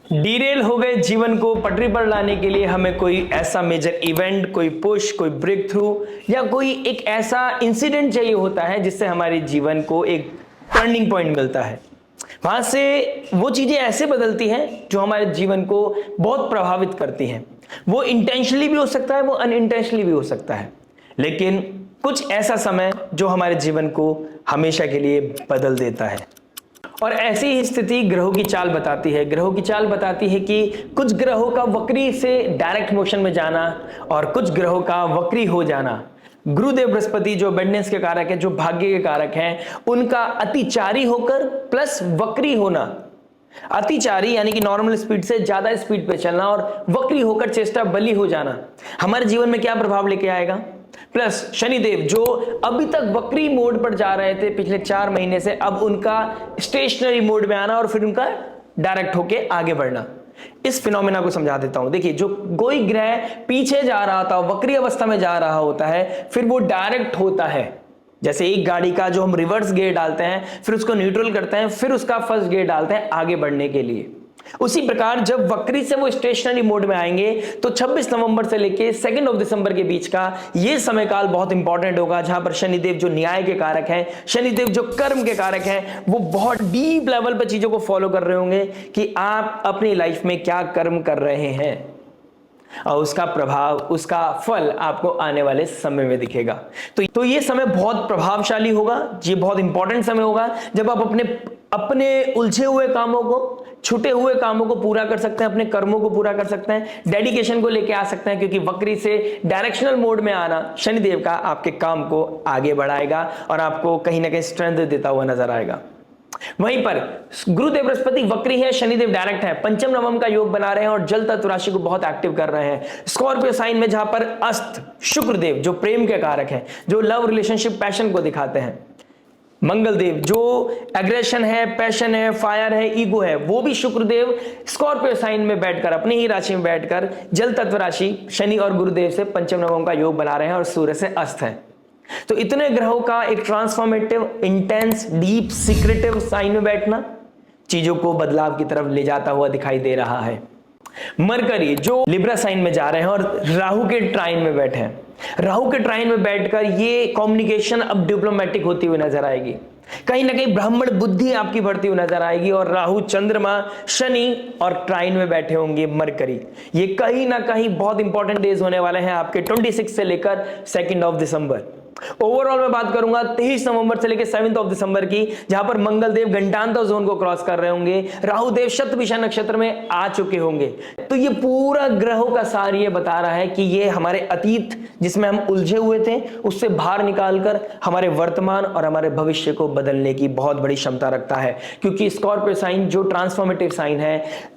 Derail हो गए जीवन को पटरी पर लाने के लिए हमें कोई ऐसा मेजर इवेंट, कोई पुश, कोई ब्रेक थ्रू या कोई एक ऐसा इंसिडेंट चाहिए होता है जिससे हमारे जीवन को एक टर्निंग पॉइंट मिलता है। वहां से वो चीजें ऐसे बदलती हैं जो हमारे जीवन को बहुत प्रभावित करती हैं। वो इंटेंशनली भी हो सकता है, वो अनइंटेंशनली भी हो सकता है, लेकिन कुछ ऐसा समय जो हमारे जीवन को हमेशा के लिए बदल देता है। और ऐसी ही स्थिति ग्रहों की चाल बताती है। ग्रहों की चाल बताती है कि कुछ ग्रहों का वक्री से डायरेक्ट मोशन में जाना और कुछ ग्रहों का वक्री हो जाना। गुरुदेव बृहस्पति जो बेडनेस के कारक है, जो भाग्य के कारक हैं, उनका अतिचारी होकर प्लस वक्री होना। अतिचारी यानी कि नॉर्मल स्पीड से ज्यादा स्पीड पे चलना और वक्री होकर चेष्टा बली हो जाना हमारे जीवन में क्या प्रभाव लेके आएगा। प्लस शनिदेव जो अभी तक वक्री मोड पर जा रहे थे पिछले 4 महीने से, अब उनका स्टेशनरी मोड में आना और फिर उनका डायरेक्ट होके आगे बढ़ना। इस फिनोमेना को समझा देता हूं। देखिए, जो कोई ग्रह पीछे जा रहा था, वक्री अवस्था में जा रहा होता है, फिर वो डायरेक्ट होता है। जैसे एक गाड़ी का जो हम रिवर्स गियर डालते हैं, फिर उसको न्यूट्रल करते हैं, फिर उसका फर्स्ट गियर डालते हैं आगे बढ़ने के लिए। उसी प्रकार जब वक्री से वो स्टेशनरी मोड में आएंगे तो 26 नवंबर से लेके 2 दिसंबर के बीच का ये समय काल बहुत इंपॉर्टेंट होगा, जहां पर शनिदेव जो न्याय के कारक हैं, शनिदेव जो कर्म के कारक हैं, वो बहुत डीप लेवल पर चीजों को फॉलो कर रहे होंगे कि आप अपनी लाइफ में क्या कर्म कर रहे हैं और उसका प्रभाव, उसका फल आपको आने वाले समय में दिखेगा। तो ये समय बहुत प्रभावशाली होगा। ये बहुत इंपॉर्टेंट समय होगा जब आप अपने उलझे हुए कामों को, छूटे हुए कामों को पूरा कर सकते हैं, अपने कर्मों को पूरा कर सकते हैं, डेडिकेशन को लेके आ सकते हैं, क्योंकि वक्री से डायरेक्शनल मोड में आना शनिदेव का आपके काम को आगे बढ़ाएगा और आपको कहीं ना कहीं स्ट्रेंथ देता हुआ नजर आएगा। वहीं पर गुरुदेव बृहस्पति वक्री है, शनिदेव डायरेक्ट है, पंचम नवम का योग बना रहे हैं और जल तत्व राशि को बहुत एक्टिव कर रहे हैं। स्कॉर्पियो साइन में जहां पर अस्त शुक्रदेव जो प्रेम के कारक हैं, जो लव रिलेशनशिप पैशन को दिखाते हैं, मंगल देव जो एग्रेशन है, पैशन है, फायर है, ईगो है, वो भी शुक्रदेव स्कॉर्पियो साइन में बैठकर, अपनी ही राशि में बैठकर जल तत्व राशि शनि और गुरुदेव से पंचम नवम का योग बना रहे हैं और सूर्य से अस्त है। तो इतने ग्रहों का एक transformative, intense, deep, secretive sign में बैठना चीजों को बदलाव की तरफ ले जाता हुआ दिखाई दे रहा है। मरकरी जो लिब्रा साइन में जा रहे हैं और राहु के ट्राइन में बैठे हैं। राहु के ट्राइन में बैठकर ये कम्युनिकेशन अब डिप्लोमेटिक होती हुई नजर आएगी। कहीं ना कहीं ब्राह्मण बुद्धि आपकी बढ़ती हुई नजर आएगी और राहु, चंद्रमा, शनि और ट्राइन में बैठे होंगे मरकरी। ये कहीं ना कहीं बहुत इंपॉर्टेंट डेज होने वाले हैं आपके 26 से लेकर 2 दिसंबर। ओवरऑल मैं बात करूंगा 23 नवंबर से लेकर 7 दिसंबर की, जहां पर मंगल देव घंटांतर जोन को क्रॉस कर रहे होंगे, राहु देव शतभिषा नक्षत्र में आ चुके होंगे। तो ये पूरा ग्रहों का सार ये बता रहा है कि ये हमारे अतीत जिसमें हम उलझे हुए थे उससे बाहर निकालकर हमारे वर्तमान और हमारे भविष्य को बदलने की बहुत बड़ी क्षमता रखता है। क्योंकि स्कॉर्पियो साइन जो ट्रांसफॉर्मेटिव साइन है,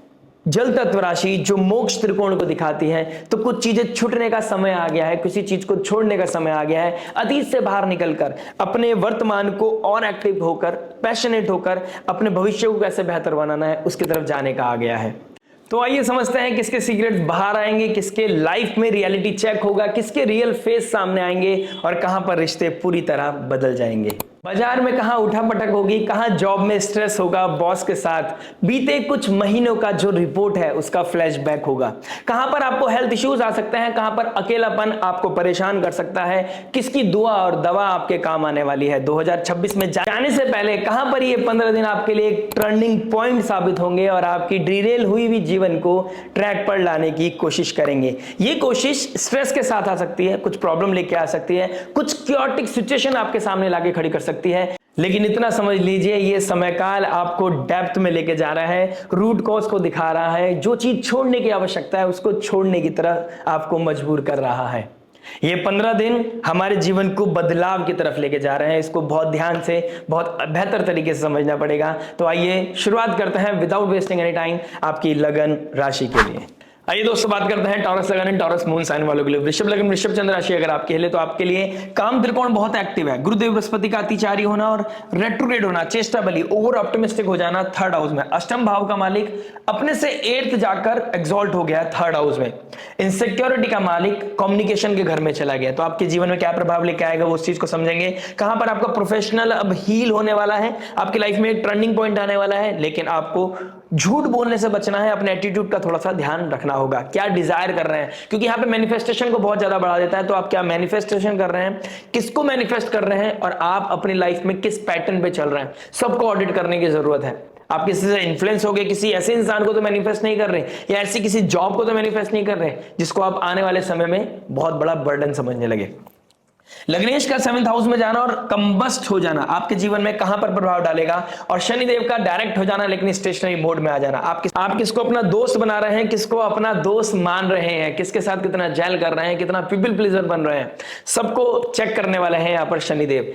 जल तत्व राशि जो मोक्ष त्रिकोण को दिखाती है, तो कुछ चीजें छूटने का समय आ गया है, किसी चीज को छोड़ने का समय आ गया है। अतीत से बाहर निकलकर अपने वर्तमान को और एक्टिव होकर, पैशनेट होकर अपने भविष्य को कैसे बेहतर बनाना है उसकी तरफ जाने का आ गया है। तो आइए समझते हैं किसके सीक्रेट्स बाहर आएंगे, किसके लाइफ में रियलिटी चेक होगा, किसके रियल फेस सामने आएंगे और कहां पर रिश्ते पूरी तरह बदल जाएंगे। बाजार में कहां उठापटक होगी, कहां जॉब में स्ट्रेस होगा बॉस के साथ, बीते कुछ महीनों का जो रिपोर्ट है उसका फ्लैशबैक होगा, कहां पर आपको हेल्थ इश्यूज आ सकते हैं, कहां पर अकेलापन आपको परेशान कर सकता है, किसकी दुआ और दवा आपके काम आने वाली है। 2026 में जाने से पहले कहां पर ये 15 दिन आपके लिए एक टर्निंग पॉइंट साबित होंगे और आपकी डिरेल हुई हुई जीवन को ट्रैक पर लाने की कोशिश करेंगे। ये कोशिश स्ट्रेस के साथ आ सकती है, कुछ प्रॉब्लम लेके आ सकती है, कुछ क्योटिक सिचुएशन आपके सामने लाके खड़ी कर सकती है, लेकिन इतना समझ लीजिए ये समय काल आपको डेप्थ में लेके जा रहा है, रूट कॉज को दिखा रहा है, जो चीज छोड़ने की आवश्यकता है उसको छोड़ने की तरफ आपको मजबूर कर रहा है। ये 15 दिन हमारे जीवन को बदलाव की तरफ लेके जा रहे हैं, इसको बहुत ध्यान से, बहुत बेहतर तरीके से समझना पड़ेगा। तो आइए शुरुआत करते हैं विदाउट वेस्टिंग एनी टाइम आपकी लगन राशि के लिए। आइए दोस्तों बात करते हैं टॉरस लगन, टॉरस मून साइन वालों के लिए। वृषभ लगन, वृषभ चंद्र राशि अगर आपके लिए, तो आपके लिए काम त्रिकोण बहुत एक्टिव है। गुरुदेव बृहस्पति का अतिचारी होना और रेट्रोग्रेड होना, चेष्टा बली, ओवर ऑप्टिमिस्टिक हो जाना 3rd हाउस में। अष्टम भाव का मालिक अपने से 8th जाकर एग्जॉल्ट हो गया 3rd हाउस में। इनसिक्योरिटी का मालिक कम्युनिकेशन के घर में चला गया। तो आपके जीवन में क्या प्रभाव लेके आएगा वो उस चीज को समझेंगे। कहां पर आपका प्रोफेशनल अब हील होने वाला है, आपकी लाइफ में एक टर्निंग पॉइंट आने वाला है, लेकिन आपको झूठ बोलने से बचना है, अपने एटीट्यूड का थोड़ा सा ध्यान रखना होगा, क्या डिजायर कर रहे हैं, क्योंकि यहाँ पे मैनिफेस्टेशन को बहुत ज्यादा बढ़ा देता है। तो आप क्या मैनिफेस्टेशन कर रहे हैं, किसको मैनिफेस्ट कर रहे हैं, और आप अपनी लाइफ में किस पैटर्न पे चल रहे हैं, सबको ऑडिट करने की जरूरत है। आप किसी से इन्फ्लुएंस हो गए, किसी ऐसे इंसान को तो मैनिफेस्ट नहीं कर रहे, या ऐसी किसी जॉब को तो मैनिफेस्ट नहीं कर रहे जिसको आप आने वाले समय में बहुत बड़ा बर्डन समझने लगे। लग्नेश का 7th हाउस में जाना और कंबस्ट हो जाना आपके जीवन में कहां पर प्रभाव डालेगा, और शनिदेव का डायरेक्ट हो जाना लेकिन स्टेशनरी मोड में आ जाना। आप किसको अपना दोस्त बना रहे हैं, किसको अपना दोस्त मान रहे हैं, किसके साथ कितना जेल कर रहे हैं, कितना पीपल प्लीजर बन रहे हैं, सबको चेक करने वाले हैं यहां पर शनिदेव।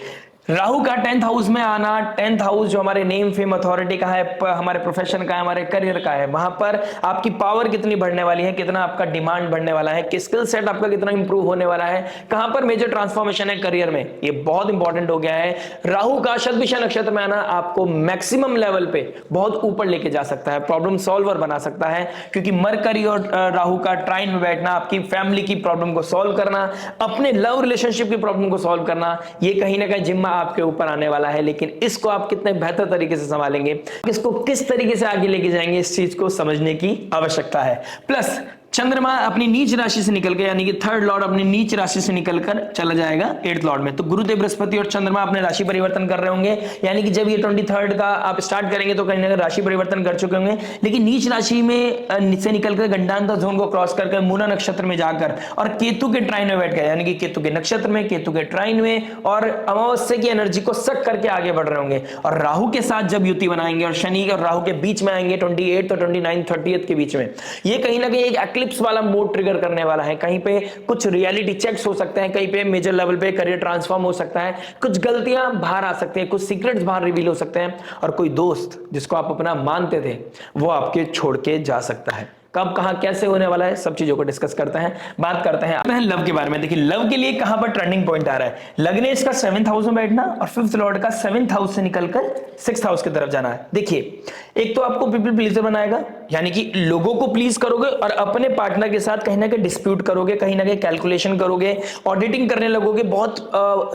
राहु का 10th हाउस में आना, 10th हाउस जो हमारे नेम फेम अथॉरिटी का है, हमारे प्रोफेशन का है, हमारे करियर का है, वहां पर आपकी पावर कितनी बढ़ने वाली है, कितना आपका डिमांड बढ़ने वाला है, कि स्किल सेट आपका कितना इंप्रूव होने वाला है, कहां पर मेजर ट्रांसफॉर्मेशन है करियर में, ये बहुत इंपॉर्टेंट हो गया है। राहु का शतभिषा नक्षत्र में आना आपको मैक्सिमम लेवल पे बहुत ऊपर लेके जा सकता है, प्रॉब्लम सॉल्वर बना सकता है, क्योंकि मरकरी और राहु का ट्राइन में बैठना, आपकी फैमिली की प्रॉब्लम को सॉल्व करना, अपने लव रिलेशनशिप की प्रॉब्लम को सॉल्व करना, ये कहीं ना कहीं जिम्मा आपके ऊपर आने वाला है। लेकिन इसको आप कितने बेहतर तरीके से संभालेंगे, इसको किस तरीके से आगे लेके जाएंगे, इस चीज को समझने की आवश्यकता है। प्लस चंद्रमा अपनी नीच राशि से निकल के, यानी कि 3rd लॉर्ड अपनी नीच राशि से निकलकर चला जाएगा 8th लॉर्ड में। तो गुरुदेव बृहस्पति और चंद्रमा अपने राशि परिवर्तन कर रहे होंगे, यानी कि जब ये 23rd का आप स्टार्ट करेंगे तो कहीं ना कहीं राशि परिवर्तन कर चुके होंगे, लेकिन नीच राशि में से निकलकर गंडांतर जोन को क्रॉस करके मूला नक्षत्र में जाकर और केतु के ट्राइन में बैठ गए, यानी कि केतु के नक्षत्र में, केतु के ट्राइन में, और अमावस्या की एनर्जी को सक करके आगे बढ़ रहे होंगे। और राहु के साथ जब युति बनाएंगे और शनि और राहु के बीच में आएंगे 28 और 29 30th के बीच में, ये कहीं ना कहीं एक एक्लिप्स वाला मोड ट्रिगर करने वाला है। कहीं पे कुछ रियलिटी चेक्स हो सकते हैं, कहीं पे मेजर लेवल पे करियर ट्रांसफॉर्म हो सकता है, कुछ गलतियां बाहर आ सकती हैं, कुछ सीक्रेट्स बाहर रिवील हो सकते हैं, और कोई दोस्त जिसको आप अपना मानते थे वो आपके छोड़ के जा सकता है। कब कहां कैसे होने वाला है, सब चीजों को डिस्कस करते हैं, बात करते हैं लव के बारे में। देखिए लव के लिए कहां पर टर्निंग पॉइंट आ रहा है, लग्नेश का 7th हाउस में बैठना और 5th लॉर्ड का 7th हाउस से निकलकर 6th हाउस की तरफ जाना है। देखिए एक तो आपको पीपल प्लीजर बनाएगा, यानी कि लोगों को प्लीज करोगे और अपने पार्टनर के साथ कहीं ना कहीं डिस्प्यूट करोगे, कहीं ना कहीं कैलकुलेशन करोगे, ऑडिटिंग करने लगोगे, बहुत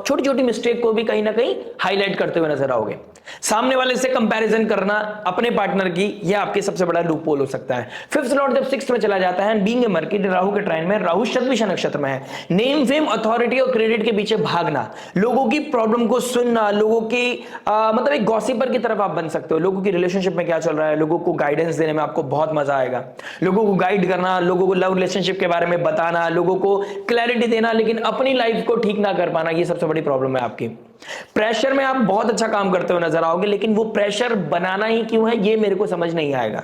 छोटी छोटी मिस्टेक को भी कहीं ना कहीं हाईलाइट करते हुए नजर आओगे। सामने वाले से कंपैरिजन करना अपने पार्टनर की, यह आपके सबसे बड़ा लूपहोल हो सकता है। 5th लॉर्ड जब 6th में चला जाता है, बीइंग ए मर्किट राहु के ट्राइन में, राहु शतभिषा नक्षत्र में है, नेम फेम अथॉरिटी और क्रेडिट के पीछे भागना, लोगों की प्रॉब्लम को सुनना, लोगों की मतलब एक गॉसिपर की तरफ आप बन सकते हो, लोगों की रिलेशनशिप में क्या चल रहा है, लोगों को गाइडेंस देने में आपको बहुत मजा आएगा, लोगों को गाइड करना, लोगों को लव रिलेशनशिप के बारे में बताना, लोगों को क्लैरिटी देना, लेकिन अपनी लाइफ को ठीक ना कर पाना, ये सबसे बड़ी प्रॉब्लम है आपकी। प्रेशर में आप बहुत अच्छा काम करते हुए नजर आओगे, लेकिन वो प्रेशर बनाना ही क्यों है ये मेरे को समझ नहीं आएगा।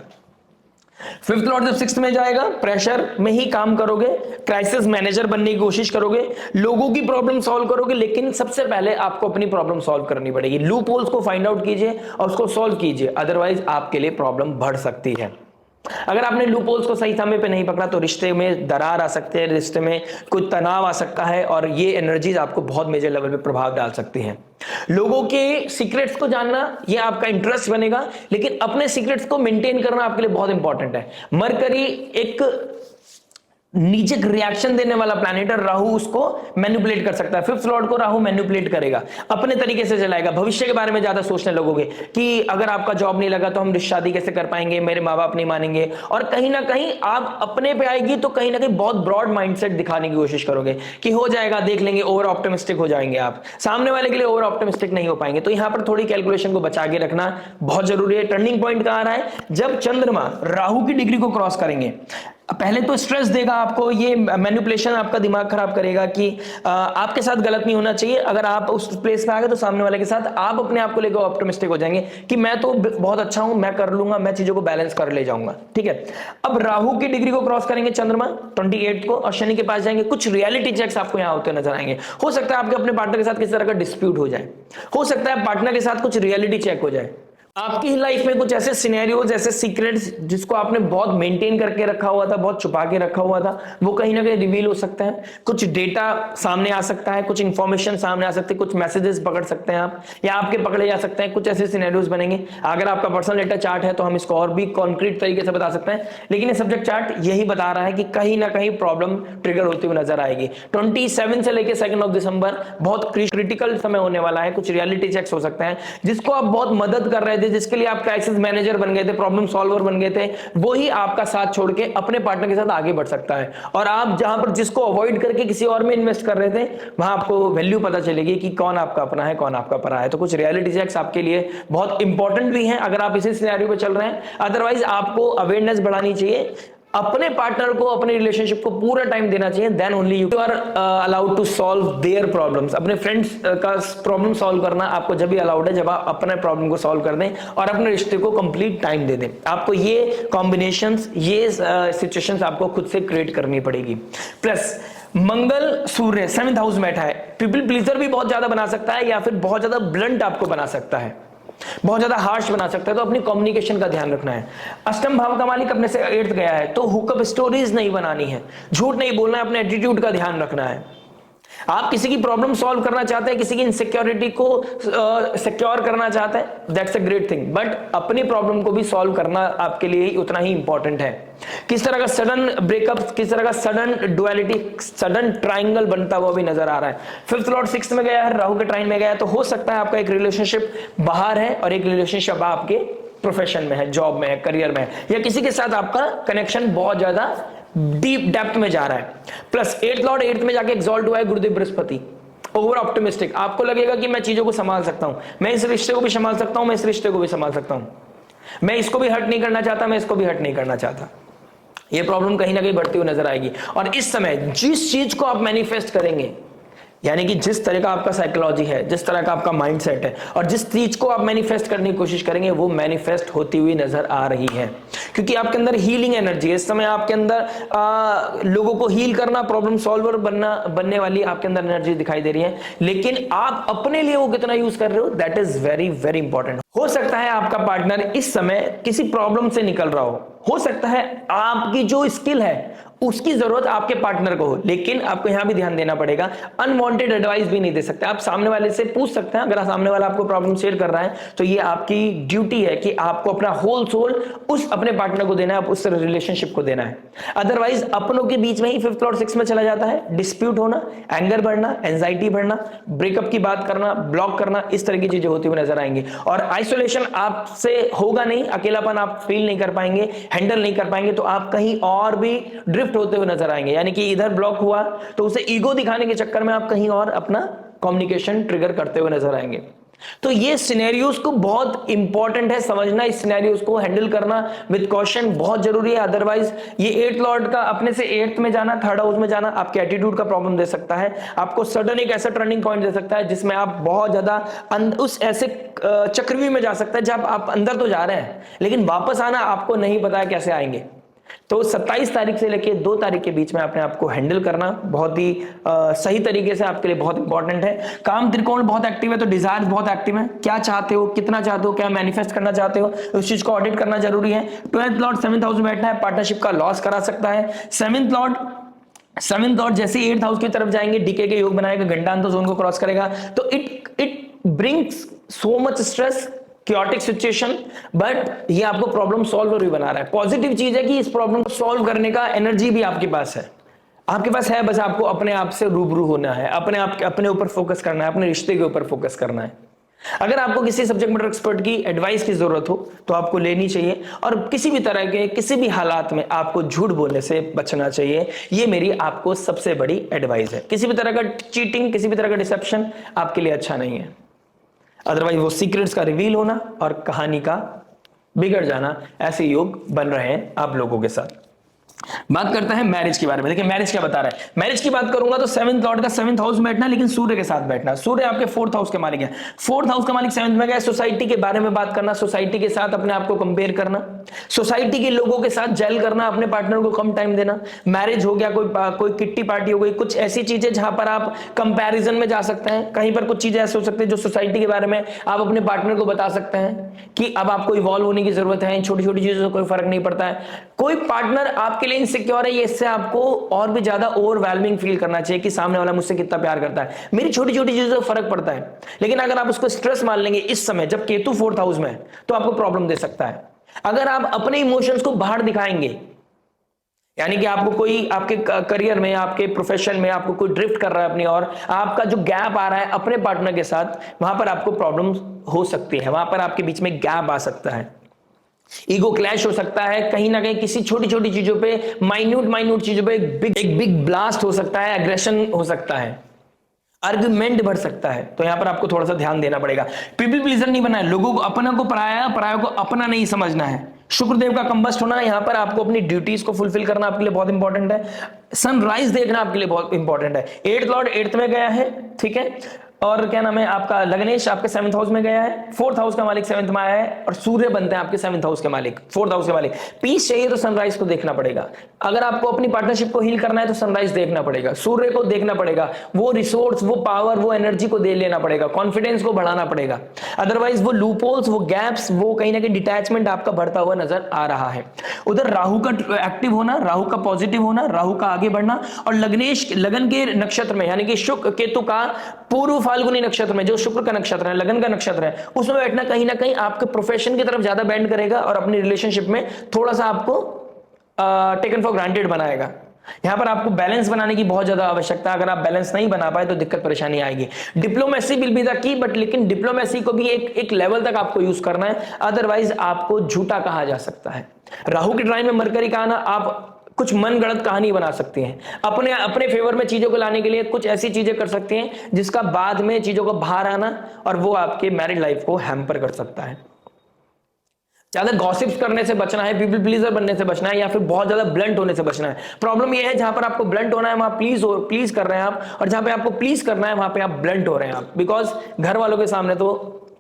5th लॉर्ड जब 6th में जाएगा, प्रेशर में ही काम करोगे, क्राइसिस मैनेजर बनने की कोशिश करोगे, लोगों की प्रॉब्लम सॉल्व करोगे, लेकिन सबसे पहले आपको अपनी प्रॉब्लम सॉल्व करनी पड़ेगी। लूप होल्स को फाइंड आउट कीजिए और उसको सॉल्व कीजिए, अदरवाइज आपके लिए प्रॉब्लम बढ़ सकती है। अगर आपने लूप होल्स को सही समय पे नहीं पकड़ा तो रिश्ते में दरार आ सकते हैं, रिश्ते में कुछ तनाव आ सकता है, और ये एनर्जीज आपको बहुत मेजर लेवल पे प्रभाव डाल सकती हैं। लोगों के सीक्रेट्स को जानना ये आपका इंटरेस्ट बनेगा, लेकिन अपने सीक्रेट्स को मेंटेन करना आपके लिए बहुत इंपॉर्टेंट है। मरकरी एक नीचे रिएक्शन देने वाला प्लैनेट है, राहु उसको मैनिपुलेट कर सकता है। 5th लॉर्ड को राहु मैनिपुलेट करेगा, अपने तरीके से चलाएगा, भविष्य के बारे में ज्यादा सोचने लगोगे कि अगर आपका जॉब नहीं लगा तो हम शादी कैसे कर पाएंगे, मेरे माँ बाप नहीं मानेंगे, और कहीं ना कहीं आप अपने पे आएगी तो कहीं ना कहीं बहुत ब्रॉड माइंडसेट दिखाने की कोशिश करोगे कि हो जाएगा, देख लेंगे, ओवर ऑप्टिमिस्टिक हो जाएंगे आप, सामने वाले के लिए ओवर ऑप्टिमिस्टिक नहीं हो पाएंगे। तो यहां पर थोड़ी कैलकुलेशन को बचा के रखना बहुत जरूरी है। टर्निंग पॉइंट कहां आ रहा है, जब चंद्रमा राहु की डिग्री को क्रॉस करेंगे। पहले तो स्ट्रेस देगा आपको, ये मैनिपुलेशन आपका दिमाग खराब करेगा कि आपके साथ गलत नहीं होना चाहिए। अगर आप उस प्लेस पे आ गए तो सामने वाले के साथ आप अपने आप को लेकर ऑप्टिमिस्टिक हो जाएंगे कि मैं तो बहुत अच्छा हूं, मैं कर लूंगा, मैं चीजों को बैलेंस कर ले जाऊंगा। ठीक है, अब राहु की डिग्री को क्रॉस करेंगे चंद्रमा 28 को और शनि के पास जाएंगे। कुछ रियलिटी चेक्स आपको यहां होते नजर आएंगे। हो सकता है आपके अपने पार्टनर के साथ किसी तरह का डिस्प्यूट हो जाए, हो सकता है पार्टनर के साथ कुछ रियलिटी चेक हो जाए, आपकी लाइफ में कुछ ऐसे सिनेरियोज, ऐसे सीक्रेट्स जिसको आपने बहुत मेंटेन करके रखा हुआ था, बहुत छुपा के रखा हुआ था, वो कहीं ना कहीं रिवील हो सकता है। कुछ डेटा सामने आ सकता है, कुछ इंफॉर्मेशन सामने आ सकती है, कुछ मैसेजेस पकड़ सकते हैं आप, या आपके पकड़े जा सकते हैं। कुछ ऐसे सिनेरियोज बनेंगे। अगर आपका पर्सनल डेटा चार्ट है तो हम इसको और भी कॉन्क्रीट तरीके से बता सकते हैं, लेकिन ये सब्जेक्ट चार्ट यही बता रहा है कि कहीं ना कहीं प्रॉब्लम ट्रिगर होती हुई नजर आएगी। 27 से लेकर 2 दिसंबर बहुत क्रिटिकल समय होने वाला है। कुछ रियलिटी चेक्स हो सकते हैं जिसको आप बहुत मदद कर रहे थे, थे, जिसके लिए आप क्राइसिस मैनेजर बन गए थे, प्रॉब्लम सॉल्वर बन गए थे, वही आपका साथ छोड़ के अपने पार्टनर के साथ आगे बढ़ सकता है। और आप जहां पर जिसको अवॉइड करके किसी और में इन्वेस्ट कर रहे थे, वहां आपको वैल्यू पता चलेगी कि कौन आपका अपना है, कौन आपका पराया है। तो कुछ रियलिटी चेक्स आपके लिए बहुत इंपॉर्टेंट भी हैं अगर आप इसी सिनेरियो पे चल रहे हैं। अदरवाइज आपको अवेयरनेस बढ़ानी चाहिए, अपने पार्टनर को, अपने रिलेशनशिप को पूरा टाइम देना चाहिए, then only you are allowed to solve their problems. अपने फ्रेंड्स का प्रॉब्लम सॉल्व करना आपको जब भी अलाउड है जब आप अपने प्रॉब्लम को सॉल्व कर दें और अपने रिश्ते को कंप्लीट टाइम दे दें। आपको ये कॉम्बिनेशंस, ये सिचुएशंस आपको खुद से क्रिएट करनी पड़ेगी। प्लस मंगल सूर्य 7th हाउस में बैठा है, पीपल प्लीजर भी बहुत ज्यादा बना सकता है या फिर बहुत ज्यादा ब्लंट आपको बना सकता है, बहुत ज्यादा हार्श बना सकता है। तो अपनी कम्युनिकेशन का ध्यान रखना है। अष्टम भाव का मालिक अपने से 8th गया है, तो हुकअप स्टोरीज नहीं बनानी है, झूठ नहीं बोलना है, अपने एटीट्यूड का ध्यान रखना है। आप किसी की प्रॉब्लम सॉल्व करना चाहते हैं, किसी की इनसिक्योरिटी को सिक्योर करना चाहते हैं, that's a great thing, but अपनी प्रॉब्लम को भी सॉल्व करना आपके लिए उतना ही इंपॉर्टेंट है। किस तरह का सडन ब्रेकअप, किस तरह का सडन डुअलिटी, सडन ट्राइंगल बनता हुआ भी नजर आ रहा है। 5th लॉर्ड 6th में गया है, राहु के ट्राइन में गया है, तो हो सकता है आपका एक रिलेशनशिप बाहर है और एक रिलेशनशिप आपके प्रोफेशन में है, जॉब में है, करियर में है, या किसी के साथ आपका कनेक्शन बहुत ज्यादा डीप डेप्थ में जा रहा है। प्लस 8th लॉर्ड 8th में जाके एग्जॉल्ट हुआ है गुरुदेव बृहस्पति। ओवर ऑप्टिमिस्टिक, आपको लगेगा कि मैं चीजों को संभाल सकता हूं, मैं इस रिश्ते को भी संभाल सकता हूं, मैं इस रिश्ते को भी संभाल सकता हूं, मैं इसको भी हर्ट नहीं करना चाहता, मैं इसको भी हर्ट नहीं करना चाहता। ये प्रॉब्लम कहीं ना कहीं बढ़ती हुई नजर आएगी। और इस समय जिस चीज को आप मैनिफेस्ट करेंगे, यानी कि जिस तरह का आपका साइकोलॉजी है, जिस तरह का आपका माइंडसेट है और जिस चीज को आप मैनिफेस्ट करने की कोशिश करेंगे, वो मैनिफेस्ट होती हुई नजर आ रही है। क्योंकि आपके अंदर हीलिंग एनर्जी है इस समय, आपके अंदर लोगों को हील करना, प्रॉब्लम सॉल्वर बनने वाली आपके अंदर एनर्जी दिखाई दे रही है। लेकिन आप अपने लिए वो कितना यूज कर रहे हो, that is very very important. हो सकता है आपका पार्टनर इस समय किसी प्रॉब्लम से निकल रहा हो सकता है आपकी जो स्किल है उसकी जरूरत आपके पार्टनर को हो, लेकिन आपको यहां भी ध्यान देना पड़ेगा, अनवांटेड एडवाइस भी नहीं दे सकते। आप सामने वाले से पूछ सकते हैं, अगर सामने वाला आपको प्रॉब्लम शेयर कर रहा है तो ये आपकी ड्यूटी है कि आपको अपना होल सोल उस अपने पार्टनर को देना है, उस रिलेशनशिप को देना है। अदरवाइज अपनों के बीच में ही 5th लॉर्ड 6 में चला जाता है, डिस्प्यूट होना, एंगर बढ़ना, एंजाइटी बढ़ना, ब्रेकअप की बात करना, ब्लॉक करना, इस तरह की चीजें होती हुई नजर आएंगी। और आइसोलेशन आपसे होगा नहीं, अकेलापन आप फील नहीं कर पाएंगे, हैंडल नहीं कर पाएंगे, तो आप कहीं और भी ड्रिफ्ट होते हुए नजर आएंगे। यानी कि इधर ब्लॉक हुआ तो उसे ईगो दिखाने के चक्कर में आप कहीं और अपना कम्युनिकेशन ट्रिगर करते हुए नजर आएंगे। तो ये सिनेरियोस को बहुत इंपॉर्टेंट है समझना, इस सिनेरियोस को हैंडल करना विद कॉशन बहुत जरूरी है। अदरवाइज ये 8th लॉर्ड का अपने से 8th में जाना, 3rd हाउस में जाना आपके एटीट्यूड का प्रॉब्लम दे सकता है, आपको सडन एक ऐसा टर्निंग पॉइंट दे सकता है जिसमें आप बहुत ज्यादा उस ऐसे चक्रव्यूह में जा सकता है जब आप अंदर तो जा रहे हैं लेकिन वापस आना आपको नहीं पता है कैसे आएंगे। तो 27 तारीख से लेकर 2 तारीख के बीच में अपने आप को हैंडल करना बहुत ही सही तरीके से आपके लिए बहुत इंपॉर्टेंट है। काम त्रिकोण बहुत एक्टिव है, तो डिजायर बहुत एक्टिव है, क्या चाहते हो, कितना चाहते हो, क्या मैनिफेस्ट करना चाहते हो, उस चीज को ऑडिट करना जरूरी है। 12th लॉर्ड 7th हाउस में बैठना है, पार्टनरशिप का लॉस करा सकता है। 7th लॉर्ड जैसे 8th हाउस की तरफ जाएंगे, डीके के योग बनाएगा, घंटांतर जोन को क्रॉस करेगा, तो it brings so much stress, chaotic situation, but ये आपको प्रॉब्लम सॉल्वर भी बना रहा है। पॉजिटिव चीज है कि इस प्रॉब्लम को सॉल्व करने का एनर्जी भी आपके पास है, बस आपको अपने आप से रूबरू होना है, अपने ऊपर फोकस करना है, अपने रिश्ते के ऊपर फोकस करना है। अगर आपको किसी सब्जेक्ट मैटर एक्सपर्ट की एडवाइस की जरूरत हो तो आपको लेनी चाहिए, और किसी भी तरह के किसी भी हालात में आपको झूठ बोलने से बचना चाहिए। ये मेरी आपको सबसे बड़ी एडवाइस है। किसी भी तरह का चीटिंग, किसी भी तरह का डिसेप्शन आपके लिए अच्छा नहीं है। अदरवाइज वो सीक्रेट्स का रिवील होना और कहानी का बिगड़ जाना, ऐसे योग बन रहे हैं आप लोगों के साथ। बात करते हैं मैरिज के बारे में। देखिए मैरिज क्या बता रहा है। मैरिज की बात करूंगा तो 7th लॉर्ड का 7th हाउस में बैठना, लेकिन सूर्य के साथ बैठना। सूर्य आपके 4th हाउस के मालिक है, 4th हाउस का मालिक 7th में गया। सोसाइटी के बारे में बात करना, सोसाइटी के साथ अपने आप को कंपेयर करना, सोसाइटी के लोगों के साथ जेल करना, अपने पार्टनर को कम टाइम देना। मैरिज हो गया, कोई किट्टी पार्टी हो गई, कुछ ऐसी चीजें जहां पर आप कंपैरिजन में जा सकते हैं। कहीं पर कुछ चीजें ऐसे हो सकती है जो सोसाइटी के बारे में आप अपने पार्टनर को बता सकते हैं कि अब आपको इवॉल्व होने की जरूरत है, छोटी छोटी चीजों से कोई फर्क नहीं पड़ता है। कोई पार्टनर आपके लिए इनसिक्योर है, इससे आपको और भी ज्यादा ओवरवेलमिंग फील करना चाहिए कि सामने वाला मुझसे कितना प्यार करता है, मेरी छोटी छोटी चीजों से फर्क पड़ता है। लेकिन अगर आप उसको स्ट्रेस मान लेंगे इस समय जब केतु 4th हाउस में है, तो आपको प्रॉब्लम दे सकता है। अगर आप अपने इमोशंस को बाहर दिखाएंगे, यानी कि आपको कोई आपके करियर में, आपके प्रोफेशन में आपको कोई ड्रिफ्ट कर रहा है अपनी, और आपका जो गैप आ रहा है अपने पार्टनर के साथ, वहां पर आपको प्रॉब्लम हो सकती है, वहां पर आपके बीच में गैप आ सकता है, ईगो क्लैश हो सकता है, कहीं ना कहीं किसी छोटी छोटी चीजों पे, माइन्यूट चीजों पे एक बिग ब्लास्ट हो सकता है, एग्रेशन हो सकता है, आर्गुमेंट बढ़ सकता है। तो यहां पर आपको थोड़ा सा ध्यान देना पड़ेगा। पीपल प्लीजर नहीं बनना है, लोगों को अपना को पराया, पराया को अपना नहीं समझना है। शुक्रदेव का कंबस्ट होना, यहां पर आपको अपनी ड्यूटीज को फुलफिल करना आपके लिए बहुत इंपॉर्टेंट है। सनराइज देखना आपके लिए बहुत इंपॉर्टेंट है। 8th लॉर्ड 8th में गया है, ठीक है, और क्या नाम है आपका, लग्नेश आपके 7th हाउस में गया है, 4th हाउस का मालिक 7th में आया है, और सूर्य बनते हैं आपके 7th हाउस के मालिक, 4th हाउस के मालिक। पीस चाहिए तो सनराइज को देखना पड़ेगा। अगर आपको अपनी पार्टनरशिप को हील करना है तो सनराइज देखना पड़ेगा, सूर्य को देखना पड़ेगा, वो रिसोर्स, वो पावर, वो एनर्जी को दे लेना पड़ेगा, कॉन्फिडेंस को बढ़ाना पड़ेगा। अदरवाइज वो लूपहोल्स, वो गैप्स, वो कहीं ना कहीं डिटैचमेंट आपका बढ़ता हुआ नजर आ रहा है। उधर राहु का एक्टिव होना, राहु का पॉजिटिव होना, राहु का आगे बढ़ना, और लग्नेश लगन के नक्षत्र में, यानी कि शुक्र केतु का पूर्व फाल्गुनी नक्षत्र में, जो शुक्र का नक्षत्र है, लगन का नक्षत्र है, उसमें बैठना कहीं ना कहीं आपके प्रोफेशन की तरफ ज्यादा बेंड करेगा और अपनी रिलेशनशिप में थोड़ा सा आपको टेकन फॉर ग्रांटेड बनाएगा। यहां पर आपको बैलेंस बनाने की बहुत ज्यादा आवश्यकता है। अगर आप बैलेंस नहीं बना पाए तो दिक्कत परेशानी आएगी। Diplomacy will be the key, but लेकिन डिप्लोमेसी को भी एक लेवल तक आपको यूज करना है, अदरवाइज आपको झूठा कहा जा सकता है। राहु के ट्राइन में मरकरी का आना, आप कुछ मन गढ़ंत कहानी बना सकते हैं, अपने अपने फेवर में चीजों को लाने के लिए कुछ ऐसी चीजें कर सकते हैं जिसका बाद में चीजों को बाहर आना, और वो आपके मैरिड लाइफ को हैम्पर कर सकता है। ज्यादा गॉसिप्स करने से बचना है, पीपल प्लीजर बनने से बचना है, या फिर बहुत ज्यादा ब्लंट होने से बचना है। प्रॉब्लम यह है जहां पर आपको ब्लंट होना है वहां प्लीज कर रहे हैं आप, और जहां पे आपको प्लीज करना है वहां पे आप ब्लंट हो रहे हैं आप, बिकॉज घर वालों के सामने तो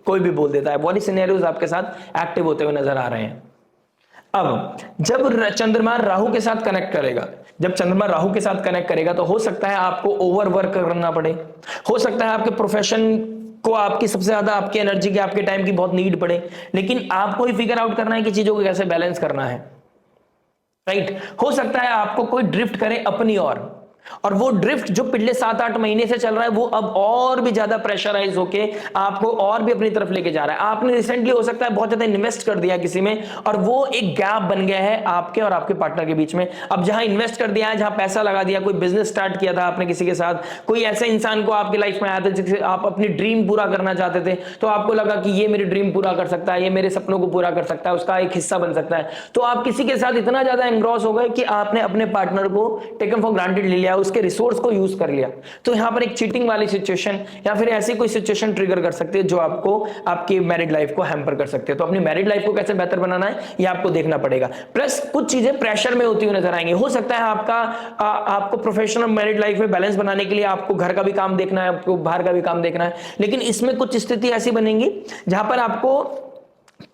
कोई भी बोल देता है। बहुत ही सिनेरियोज आपके साथ एक्टिव होते हुए नजर आ रहे हैं। अब जब चंद्रमा राहु के साथ कनेक्ट करेगा, जब चंद्रमा राहु के साथ कनेक्ट करेगा तो हो सकता है आपको ओवर वर्क करना पड़े, हो सकता है आपके प्रोफेशन को आपकी सबसे ज्यादा आपकी एनर्जी की, आपके टाइम की बहुत नीड पड़े, लेकिन आपको ही फिगर आउट करना है कि चीजों को कैसे बैलेंस करना है, राइट। हो सकता है आपको कोई ड्रिफ्ट करे अपनी और वो ड्रिफ्ट जो पिछले 7-8 महीने से चल रहा है वो अब और भी ज्यादा प्रेशराइज होके आपको और भी अपनी तरफ लेके जा रहा है। आपने रिसेंटली हो सकता है बहुत ज्यादा इन्वेस्ट कर दिया किसी में, और वो एक गैप बन गया है आपके और आपके पार्टनर के बीच में। अब जहां इन्वेस्ट कर दिया है, जहां पैसा लगा दिया, कोई बिजनेस स्टार्ट किया था आपने किसी के साथ, कोई ऐसे इंसान को आपकी लाइफ में आया था जिससे आप अपनी ड्रीम पूरा करना चाहते थे, तो आपको लगा कि ये मेरी ड्रीम पूरा कर सकता है, ये मेरे सपनों को पूरा कर सकता है, उसका एक हिस्सा बन सकता है, तो आप किसी के साथ इतना ज्यादा एंग्रॉस हो गए कि आपने अपने पार्टनर को टेकन फॉर ग्रांटेड ले लिया, उसके रिसोर्स को यूज कर लिया। तो यहां पर एक चीटिंग वाली सिचुएशन या फिर ऐसी कोई सिचुएशन ट्रिगर कर सकती है जो आपको आपकी मैरिड लाइफ को हैम्पर कर सकती है। तो अपनी मैरिड लाइफ को कैसे बेहतर बनाना है ये आपको देखना पड़ेगा। प्लस कुछ चीजें प्रेशर में होती हुई नजर आएंगी। हो सकता है आपको प्रोफेशनल मैरिड लाइफ में बैलेंस बनाने के लिए आपको घर का भी काम देखना है, आपको बाहर का भी काम देखना है, लेकिन इसमें कुछ स्थिति ऐसी बनेंगी जहां पर आपको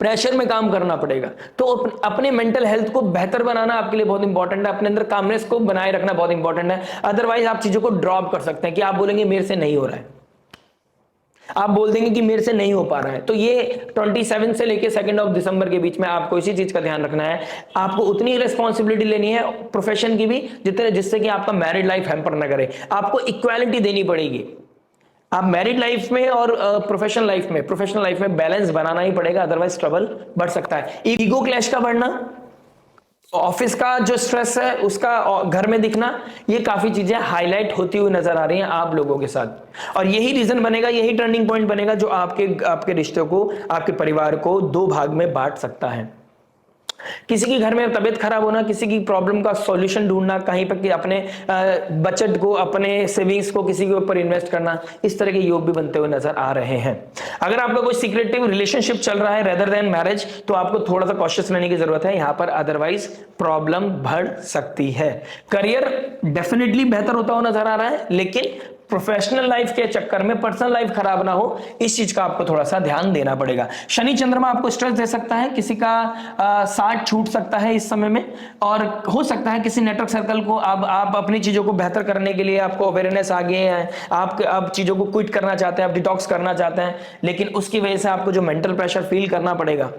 प्रेशर में काम करना पड़ेगा। तो अपने मेंटल हेल्थ को बेहतर बनाना आपके लिए बहुत इंपॉर्टेंट है, अपने अंदर कामनेस को बनाए रखना बहुत इंपॉर्टेंट है। अदरवाइज आप चीजों को ड्रॉप कर सकते हैं कि आप बोलेंगे मेरे से नहीं हो रहा है, आप बोल देंगे कि मेरे से नहीं हो पा रहा है। तो ये 27 से लेके 2 दिसंबर के बीच में आपको इसी चीज का ध्यान रखना है। आपको उतनी रिस्पॉन्सिबिलिटी लेनी है प्रोफेशन की भी जिससे कि आपका मैरिड लाइफ हैम्पर ना करे। आपको इक्वालिटी देनी पड़ेगी। आप मैरिड लाइफ में और प्रोफेशनल लाइफ में बैलेंस बनाना ही पड़ेगा, अदरवाइज ट्रबल बढ़ सकता है। ईगो क्लैश का बढ़ना, ऑफिस का जो स्ट्रेस है उसका घर में दिखना, ये काफी चीजें हाईलाइट होती हुई नजर आ रही हैं आप लोगों के साथ, और यही रीजन बनेगा, यही टर्निंग पॉइंट बनेगा जो आपके रिश्ते को, आपके परिवार को 2 भाग में बांट सकता है। किसी की घर में तबीयत खराब होना, किसी की प्रॉब्लम का सॉल्यूशन ढूंढना, कहीं पर कि अपने बचत को, अपने सेविंग्स को किसी के ऊपर इन्वेस्ट करना, इस तरह के योग भी बनते हुए नजर आ रहे हैं। अगर आपका कोई सीक्रेटिव रिलेशनशिप चल रहा है रेदर देन मैरिज, तो आपको थोड़ा सा कॉशियस रहने की जरूरत है यहां पर, अदरवाइज प्रॉब्लम बढ़ सकती है। करियर डेफिनेटली बेहतर होता हुआ नजर आ रहा है, लेकिन प्रोफेशनल लाइफ के चक्कर में पर्सनल लाइफ खराब ना हो, इस चीज का आपको थोड़ा सा ध्यान देना पड़ेगा। शनि चंद्रमा आपको स्ट्रेस दे सकता है, किसी का साथ छूट सकता है इस समय में, और हो सकता है किसी नेटवर्क सर्कल को आप अपनी चीजों को बेहतर करने के लिए आपको अवेयरनेस आ गई है, आप चीजों को क्विट करना चाहते हैं, आप डिटॉक्स करना चाहते हैं, लेकिन उसकी वजह से आपको जो मेंटल प्रेशर फील करना पड़ेगा,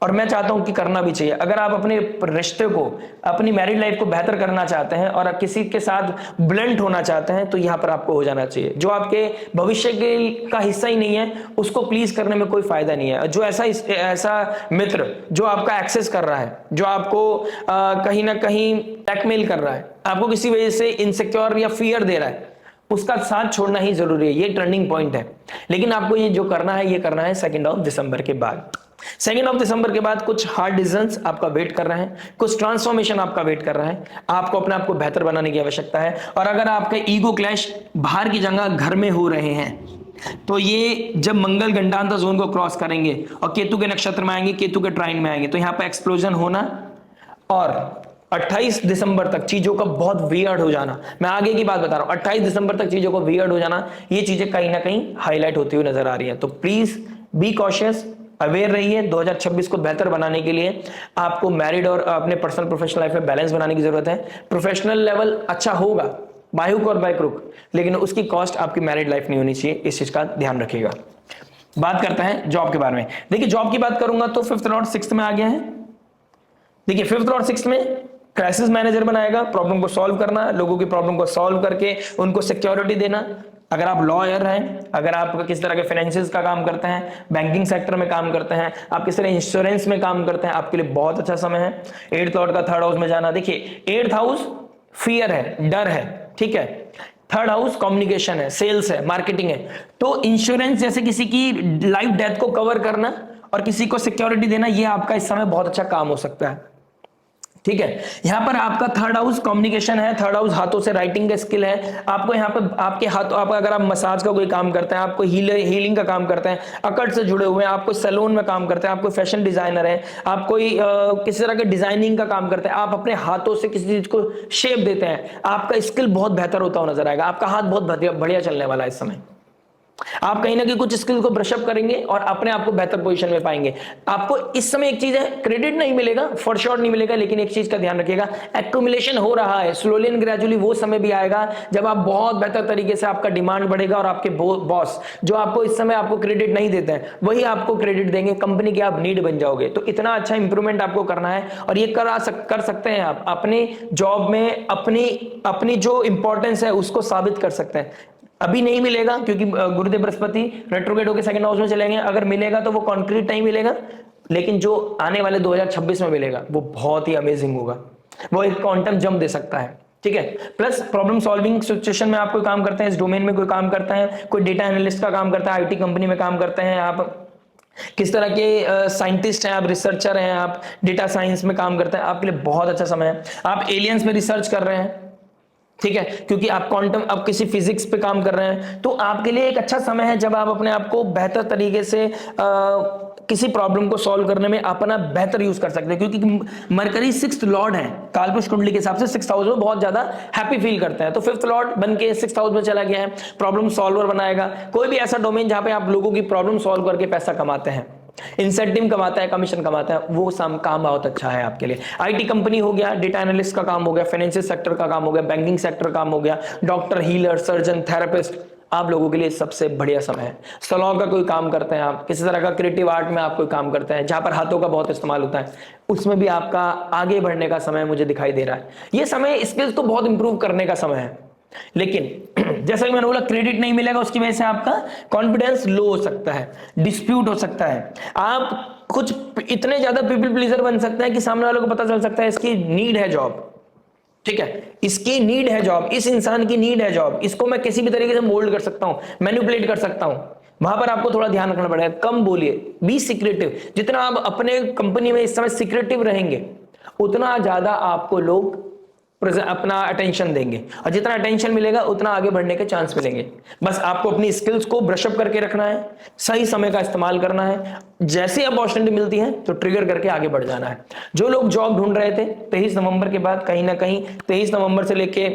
और मैं चाहता हूं कि करना भी चाहिए। अगर आप अपने रिश्ते को, अपनी मैरिड लाइफ को बेहतर करना चाहते हैं और आप किसी के साथ ब्लंट होना चाहते हैं तो यहां पर आपको हो जाना चाहिए। जो आपके भविष्य के का हिस्सा ही नहीं है उसको प्लीज करने में कोई फायदा नहीं है। जो ऐसा मित्र जो आपका एक्सेस कर रहा है, जो आपको कहीं ना कहीं ब्लैकमेल कर रहा है, आपको किसी वजह से इनसिक्योर या फियर दे रहा है, उसका साथ छोड़ना ही जरूरी है। ये टर्निंग पॉइंट है। लेकिन आपको ये जो करना है ये करना है 2 दिसंबर के बाद। 2 दिसंबर के बाद कुछ हार्ड डिसीजंस आपका वेट कर रहे हैं, कुछ ट्रांसफॉर्मेशन आपका वेट कर रहा है। आपको अपने आप को बेहतर बनाने की आवश्यकता है। और अगर आपके ईगो क्लैश बाहर की जगह घर में हो रहे हैं तो ये जब मंगल गंडांतर जोन को क्रॉस करेंगे और केतु के नक्षत्र में आएंगे, केतु के ट्राइन में आएंगे, तो यहां पर एक्सप्लोजन होना और 28 दिसंबर तक चीजों का बहुत वियर्ड हो जाना, मैं आगे की बात बता रहा हूं, 28 दिसंबर तक चीजों को वियर्ड हो जाना, ये चीजें कहीं ना कहीं हाईलाइट होती हुई नजर आ रही हैं। तो प्लीज बी कॉशियस, अवेयर रहिए। 2026 को बेहतर बनाने के लिए आपको मैरिड और अपने पर्सनल प्रोफेशनल लाइफ में बैलेंस बनाने की जरूरत है। प्रोफेशनल लेवल अच्छा होगा बाय हुक और बाय क्रुक, लेकिन उसकी कॉस्ट आपकी मैरिड लाइफ नहीं होनी चाहिए। इस चीज का ध्यान रखिएगा। बात करते हैं जॉब के बारे में। देखिए जॉब की बात करूंगा तो 5th लॉर्ड 6th में आ गया है। देखिए 5th लॉर्ड 6th में क्राइसिस मैनेजर बनाएगा, प्रॉब्लम को सॉल्व करना, लोगों की प्रॉब्लम को सॉल्व करके उनको सिक्योरिटी देना। अगर आप लॉयर हैं, अगर आप किस तरह के फाइनेंशियल का काम करते हैं, बैंकिंग सेक्टर में काम करते हैं, आप किस तरह इंश्योरेंस में काम करते हैं, आपके लिए बहुत अच्छा समय है। 8th लॉर्ड का 3rd हाउस में जाना। देखिए 8th हाउस फियर है, डर है, ठीक है। 3rd हाउस कम्युनिकेशन है, सेल्स है, मार्केटिंग है। तो इंश्योरेंस जैसे किसी की लाइफ डेथ को कवर करना और किसी को सिक्योरिटी देना, यह आपका इस समय बहुत अच्छा काम हो सकता है, ठीक है। यहां पर आपका 3rd हाउस कम्युनिकेशन है, 3rd हाउस हाथों से राइटिंग का स्किल है। आपको यहां पर आपके हाथों, आप अगर आप मसाज का कोई काम करते हैं, आपको हीलिंग का काम करते हैं, अकड़ से जुड़े हुए हैं, आप कोई सैलून में काम करते हैं, आप कोई फैशन डिजाइनर है, आप कोई किसी तरह के डिजाइनिंग का काम करते हैं, आप अपने हाथों से किसी चीज को शेप देते हैं, आपका स्किल बहुत बेहतर होता हुआ नजर आएगा। आपका हाथ बहुत बढ़िया चलने वाला है इस समय। आप कहीं ना कहीं कुछ स्किल को ब्रशअप करेंगे और अपने आप को बेहतर पोजीशन में पाएंगे। आपको इस समय एक चीज है, क्रेडिट नहीं मिलेगा, फॉर श्योर नहीं मिलेगा, लेकिन एक चीज का ध्यान रखिएगा, एक्यूमुलेशन हो रहा है स्लोली एंड ग्रेजुअली। वो समय भी आएगा जब आप बहुत बेहतर तरीके से आपका डिमांड बढ़ेगा और आपके बॉस जो आपको इस समय आपको क्रेडिट नहीं देते हैं वही आपको क्रेडिट देंगे, कंपनी के आप नीड बन जाओगे। तो इतना अच्छा इंप्रूवमेंट आपको करना है और ये कर सकते हैं आप अपने जॉब में, अपनी जो इंपॉर्टेंस है उसको साबित कर सकते हैं। अभी नहीं मिलेगा क्योंकि गुरुदेव बृहस्पति रेट्रोग्रेड होकर 2nd हाउस में चलेंगे। अगर मिलेगा तो वो कॉन्क्रीट नहीं मिलेगा, लेकिन जो आने वाले 2026 में मिलेगा वो बहुत ही अमेजिंग होगा। वो एक क्वांटम जंप दे सकता है, ठीक है। प्लस प्रॉब्लम सॉल्विंग सिचुएशन में आप कोई काम करते हैं, इस डोमेन में कोई काम करता है, कोई डेटा एनालिस्ट का काम करता है, आईटी कंपनी में काम करते हैं, आप किस तरह के साइंटिस्ट हैं, आप रिसर्चर हैं, आप डेटा साइंस में काम करते हैं, आपके लिए बहुत अच्छा समय है। आप एलियंस में रिसर्च कर रहे हैं, ठीक है, क्योंकि आप क्वांटम, आप किसी फिजिक्स पे काम कर रहे हैं, तो आपके लिए एक अच्छा समय है जब आप अपने आप को बेहतर तरीके से किसी प्रॉब्लम को सॉल्व करने में अपना बेहतर यूज कर सकते हैं। क्योंकि मरकरी 6th लॉर्ड है, कालपुरुष कुंडली के हिसाब से 6th हाउस में बहुत ज्यादा हैप्पी फील करते हैं। तो 5th लॉर्ड बन के 6th हाउस में चला गया है, प्रॉब्लम सॉल्वर बनाएगा। कोई भी ऐसा डोमेन जहां पे आप लोगों की प्रॉब्लम सॉल्व करके पैसा कमाते हैं, इंसेंटिव कमाता है, कमीशन कमाता है, वो काम बहुत अच्छा है आपके लिए। आईटी कंपनी हो गया, डेटा एनालिस्ट का काम हो गया, फाइनेंशियल सेक्टर का काम हो गया, बैंकिंग सेक्टर काम हो गया, डॉक्टर, हीलर, सर्जन, थेरेपिस्ट, आप लोगों के लिए सबसे बढ़िया समय है। सलॉन का कोई काम करते हैं आप, किसी तरह का क्रिएटिव आर्ट में आप कोई काम करते हैं जहां पर हाथों का बहुत इस्तेमाल होता है, उसमें भी आपका आगे बढ़ने का समय मुझे दिखाई दे रहा है। ये समय स्किल्स को बहुत इंप्रूव करने का समय है, लेकिन जैसा कि मैंने बोला क्रेडिट नहीं मिलेगा, उसकी वजह से आपका कॉन्फिडेंस लो हो सकता है, डिस्प्यूट हो सकता है, आप कुछ इतने ज्यादा पीपल प्लीजर बन सकते हैं कि सामने वालों को पता चल सकता है इसकी नीड है जॉब, ठीक है, इसकी नीड है जॉब, इस इंसान की नीड है जॉब, इसको मैं किसी भी तरीके से मोल्ड कर सकता हूं, मैनिपुलेट कर सकता हूं। वहां पर आपको थोड़ा ध्यान रखना पड़ेगा, कम बोलिए, बी सीक्रेटिव। जितना आप अपने कंपनी में इस समय सीक्रेटिव रहेंगे उतना ज्यादा आपको लोग अपना अटेंशन देंगे, और जितना अटेंशन मिलेगा उतना आगे बढ़ने के चांस मिलेंगे। बस आपको अपनी स्किल्स को ब्रशअप करके रखना है, सही समय का इस्तेमाल करना है, जैसे अपॉर्चुनिटी मिलती है तो ट्रिगर करके आगे बढ़ जाना है। जो लोग जॉब ढूंढ रहे थे 23 नवंबर के बाद, कहीं ना कहीं 23 नवंबर से लेके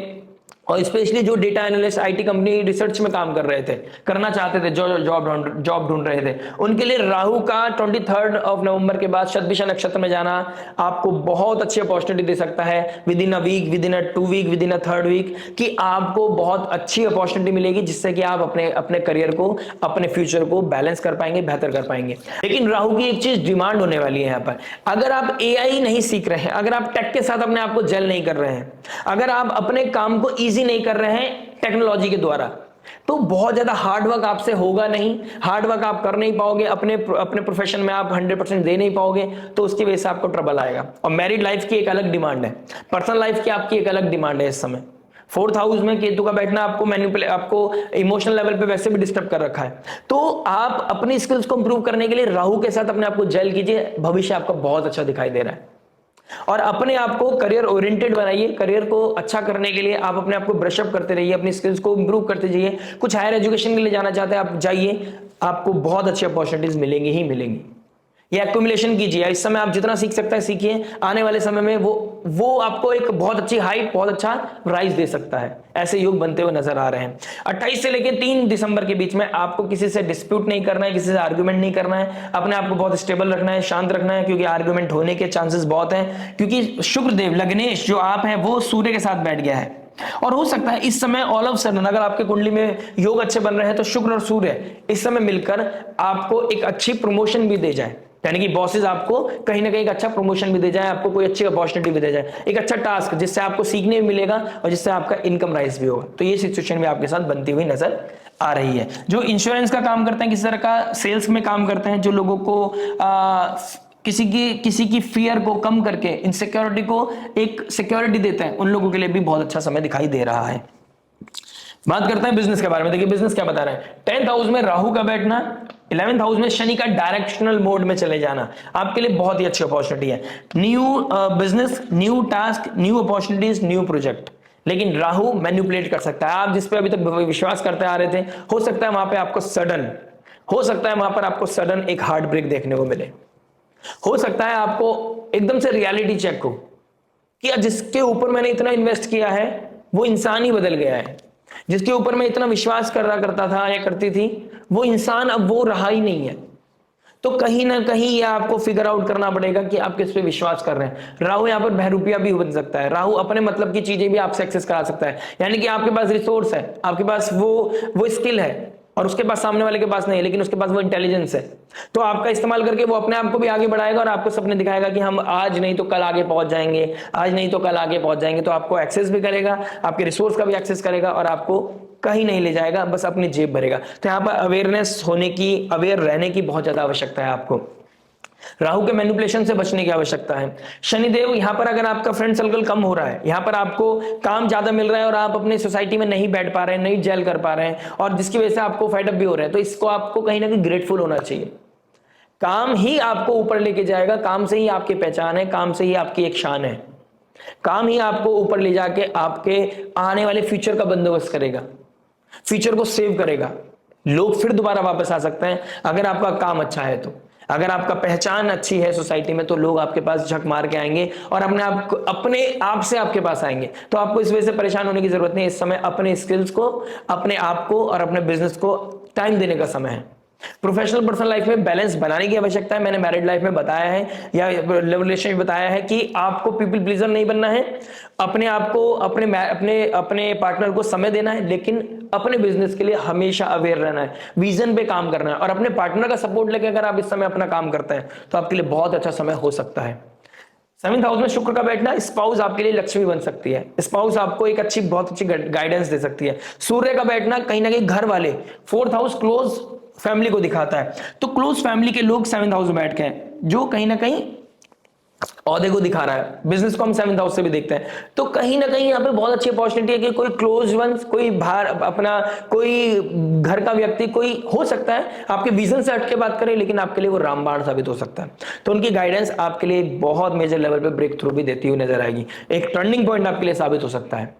और स्पेशली जो data analyst IT company research में काम कर रहे थे, करना चाहते थे, जो जॉब ढूंढ रहे थे, उनके लिए राहु का 23 नवंबर के बाद शतभिषा नक्षत्र में जाना आपको बहुत अच्छी अपॉर्चुनिटी दे सकता है। Within a week, within a 2 week, within a 3rd week कि आपको बहुत अच्छी अपॉर्चुनिटी मिलेगी, जिससे कि आप अपने करियर को, अपने फ्यूचर को बैलेंस कर पाएंगे, बेहतर कर पाएंगे। लेकिन राहु की एक चीज डिमांड होने वाली है यहाँ पर, अगर आप एआई नहीं सीख रहे हैं, अगर आप टेक के साथ अपने आप को जेल नहीं कर रहे हैं, अगर आप अपने काम को इजी नहीं कर रहे हैं टेक्नोलॉजी के द्वारा, तो बहुत ज्यादा हार्ड वर्क आपसे होगा नहीं, हार्ड वर्क आप कर नहीं पाओगे, अपने प्रोफेशन में आप 100% दे नहीं पाओगे, तो उसकी वजह से आपको ट्रबल आएगा। और मैरिड लाइफ की एक अलग डिमांड है, पर्सनल लाइफ की आपकी एक अलग डिमांड है। इस समय 4th हाउस में केतु का बैठना आपको इमोशनल लेवल पे वैसे भी डिस्टर्ब कर रखा है, तो आप अपनी स्किल्स को इंप्रूव करने के लिए राहु के साथ अपने आप को जेल कीजिए, भविष्य आपका बहुत अच्छा दिखाई दे रहा है। और अपने आप को करियर ओरिएंटेड बनाइए, करियर को अच्छा करने के लिए आप अपने आप को ब्रशअप करते रहिए, अपनी स्किल्स को इंप्रूव करते जाइए। कुछ हायर एजुकेशन के लिए जाना चाहते हैं आप, जाइए, आपको बहुत अच्छी अपॉर्चुनिटीज मिलेंगी ही मिलेंगी। ये एक्यूमुलेशन कीजिए, इस समय आप जितना सीख सकते हैं सीखिए, आने वाले समय में वो आपको एक बहुत अच्छी हाइट, बहुत अच्छा राइज दे सकता है। ऐसे योग बनते हुए नजर आ रहे हैं। 28 से लेकर 3 दिसंबर के बीच में आपको किसी से डिस्प्यूट नहीं करना है, किसी से आर्ग्यूमेंट नहीं करना है, अपने आप को बहुत स्टेबल रखना है, शांत रखना है, क्योंकि आर्ग्यूमेंट होने के चांसेस बहुत हैं, क्योंकि शुक्रदेव लग्नेश जो आप हैं वो सूर्य के साथ बैठ गया है। और हो सकता है इस समय ऑल ऑफ सडन अगर आपके कुंडली में योग अच्छे बन रहे हैं तो शुक्र और सूर्य इस समय मिलकर आपको एक अच्छी प्रमोशन भी दे जाए, यानी कि बॉसेस आपको कहीं ना कहीं एक अच्छा प्रमोशन भी दे जाए, आपको कोई अच्छी अपॉर्चुनिटी भी दे जाए, एक अच्छा टास्क जिससे आपको सीखने भी मिलेगा और जिससे आपका इनकम राइज भी होगा। तो ये सिचुएशन भी आपके साथ बनती हुई नजर आ रही है। जो इंश्योरेंस का काम करते हैं, किसी तरह का सेल्स में काम करते हैं, जो लोगों को किसी की फियर को कम करके इनसिक्योरिटी को एक सिक्योरिटी देते हैं, उन लोगों के लिए भी बहुत अच्छा समय दिखाई दे रहा है। बात करते हैं बिजनेस के बारे में। देखिए बिजनेस क्या बता रहे हैं, 10th हाउस में राहु का बैठना, 11th हाउस में शनि का डायरेक्शनल मोड में चले जाना आपके लिए बहुत ही अच्छी अपॉर्चुनिटी है। New business, new task, new opportunities, new project. लेकिन राहु मैनिपुलेट कर सकता है, आप जिस पे अभी तक विश्वास करते आ रहे थे, हो सकता है वहां पे आपको सडन एक हार्ट ब्रेक देखने को मिले। हो सकता है आपको एकदम से रियलिटी चेक हो कि जिसके ऊपर मैंने इतना इन्वेस्ट किया है वो इंसान ही बदल गया है, जिसके ऊपर मैं इतना विश्वास करता था या करती थी वो इंसान अब वो रहा ही नहीं है। तो कहीं ना कहीं ये आपको फिगर आउट करना पड़ेगा कि आप किस पे विश्वास कर रहे हैं। राहु यहाँ पर बहरूपिया भी बन सकता है, राहु अपने मतलब की चीजें भी आपसे एक्सेस करा सकता है, यानी कि आपके पास रिसोर्स है, आपके पास वो स्किल है और उसके पास सामने वाले के पास नहीं है, लेकिन उसके पास वो इंटेलिजेंस है, तो आपका इस्तेमाल करके वो अपने आप को भी आगे बढ़ाएगा और आपको सपने दिखाएगा कि हम आज नहीं तो कल आगे पहुंच जाएंगे, आज नहीं तो कल आगे पहुंच जाएंगे। तो आपको एक्सेस भी करेगा, आपके रिसोर्स का भी एक्सेस करेगा और आपको कहीं नहीं ले जाएगा, बस अपनी जेब भरेगा। तो यहाँ पर अवेयरनेस होने की, अवेयर रहने की बहुत ज्यादा आवश्यकता है आपको। राहु के मैनिपुलेशन से बचने की आवश्यकता है। शनिदेव यहाँ पर अगर आपका फ्रेंड सर्कल कम हो रहा है, यहाँ पर आपको काम ज्यादा मिल रहा है और आप अपनी सोसाइटी में नहीं बैठ पा रहे हैं, नहीं जेल कर पा रहे हैं और जिसकी वजह से आपको फाइट अप भी हो रहा है, तो इसको आपको कहीं ना कहीं ग्रेटफुल होना चाहिए। काम ही आपको ऊपर लेके जाएगा, काम से ही आपकी पहचान है, काम से ही आपकी एक शान है, काम ही आपको ऊपर ले जाके आपके आने वाले फ्यूचर का बंदोबस्त करेगा, फ्यूचर को सेव करेगा। लोग फिर दोबारा वापस आ सकते हैं अगर आपका काम अच्छा है। तो अगर आपका पहचान अच्छी है सोसाइटी में तो लोग आपके पास झक मार के आएंगे और अपने आप से आपके पास आएंगे। तो आपको इस वजह से परेशान होने की जरूरत नहीं। इस समय अपने स्किल्स को, अपने आप को और अपने बिजनेस को टाइम देने का समय है। प्रोफेशनल पर्सनल लाइफ में बैलेंस बनाने की आवश्यकता है। मैंने मैरिड लाइफ में बताया है या रिलेशन में बताया है कि आपको पीपल प्लीजर नहीं बनना है, अपने आप को, अपने पार्टनर को समय देना है, लेकिन अपने बिजनेस के लिए हमेशा अवेयर रहना है, विजन पे काम करना है और अपने पार्टनर का सपोर्ट लेकर अगर आप इस समय अपना काम करते हैं तो आपके लिए बहुत अच्छा समय हो सकता है। 7th हाउस में शुक्र का बैठना, स्पाउस आपके लिए लक्ष्मी बन सकती है, स्पाउस आपको एक बहुत अच्छी गाइडेंस दे सकती है। सूर्य का बैठना कहीं ना कहीं घर वाले, 4th हाउस क्लोज फैमिली को दिखाता है, तो क्लोज फैमिली के लोग 7th हाउस में बैठ के हैं, जो कहीं ना कहीं औहदे को दिखा रहा है। बिजनेस को हम 7th हाउस से भी देखते हैं, तो कहीं ना कहीं यहाँ पे बहुत अच्छी अपॉर्चुनिटी है कि कोई क्लोज वंस, कोई बाहर अपना कोई घर का व्यक्ति कोई हो सकता है आपके विजन से हटके बात करे, लेकिन आपके लिए वो रामबाण साबित हो सकता है। तो उनकी गाइडेंस आपके लिए एक बहुत मेजर लेवल पे ब्रेक थ्रू भी देती हुई नजर आएगी, एक टर्निंग पॉइंट आपके लिए साबित हो सकता है।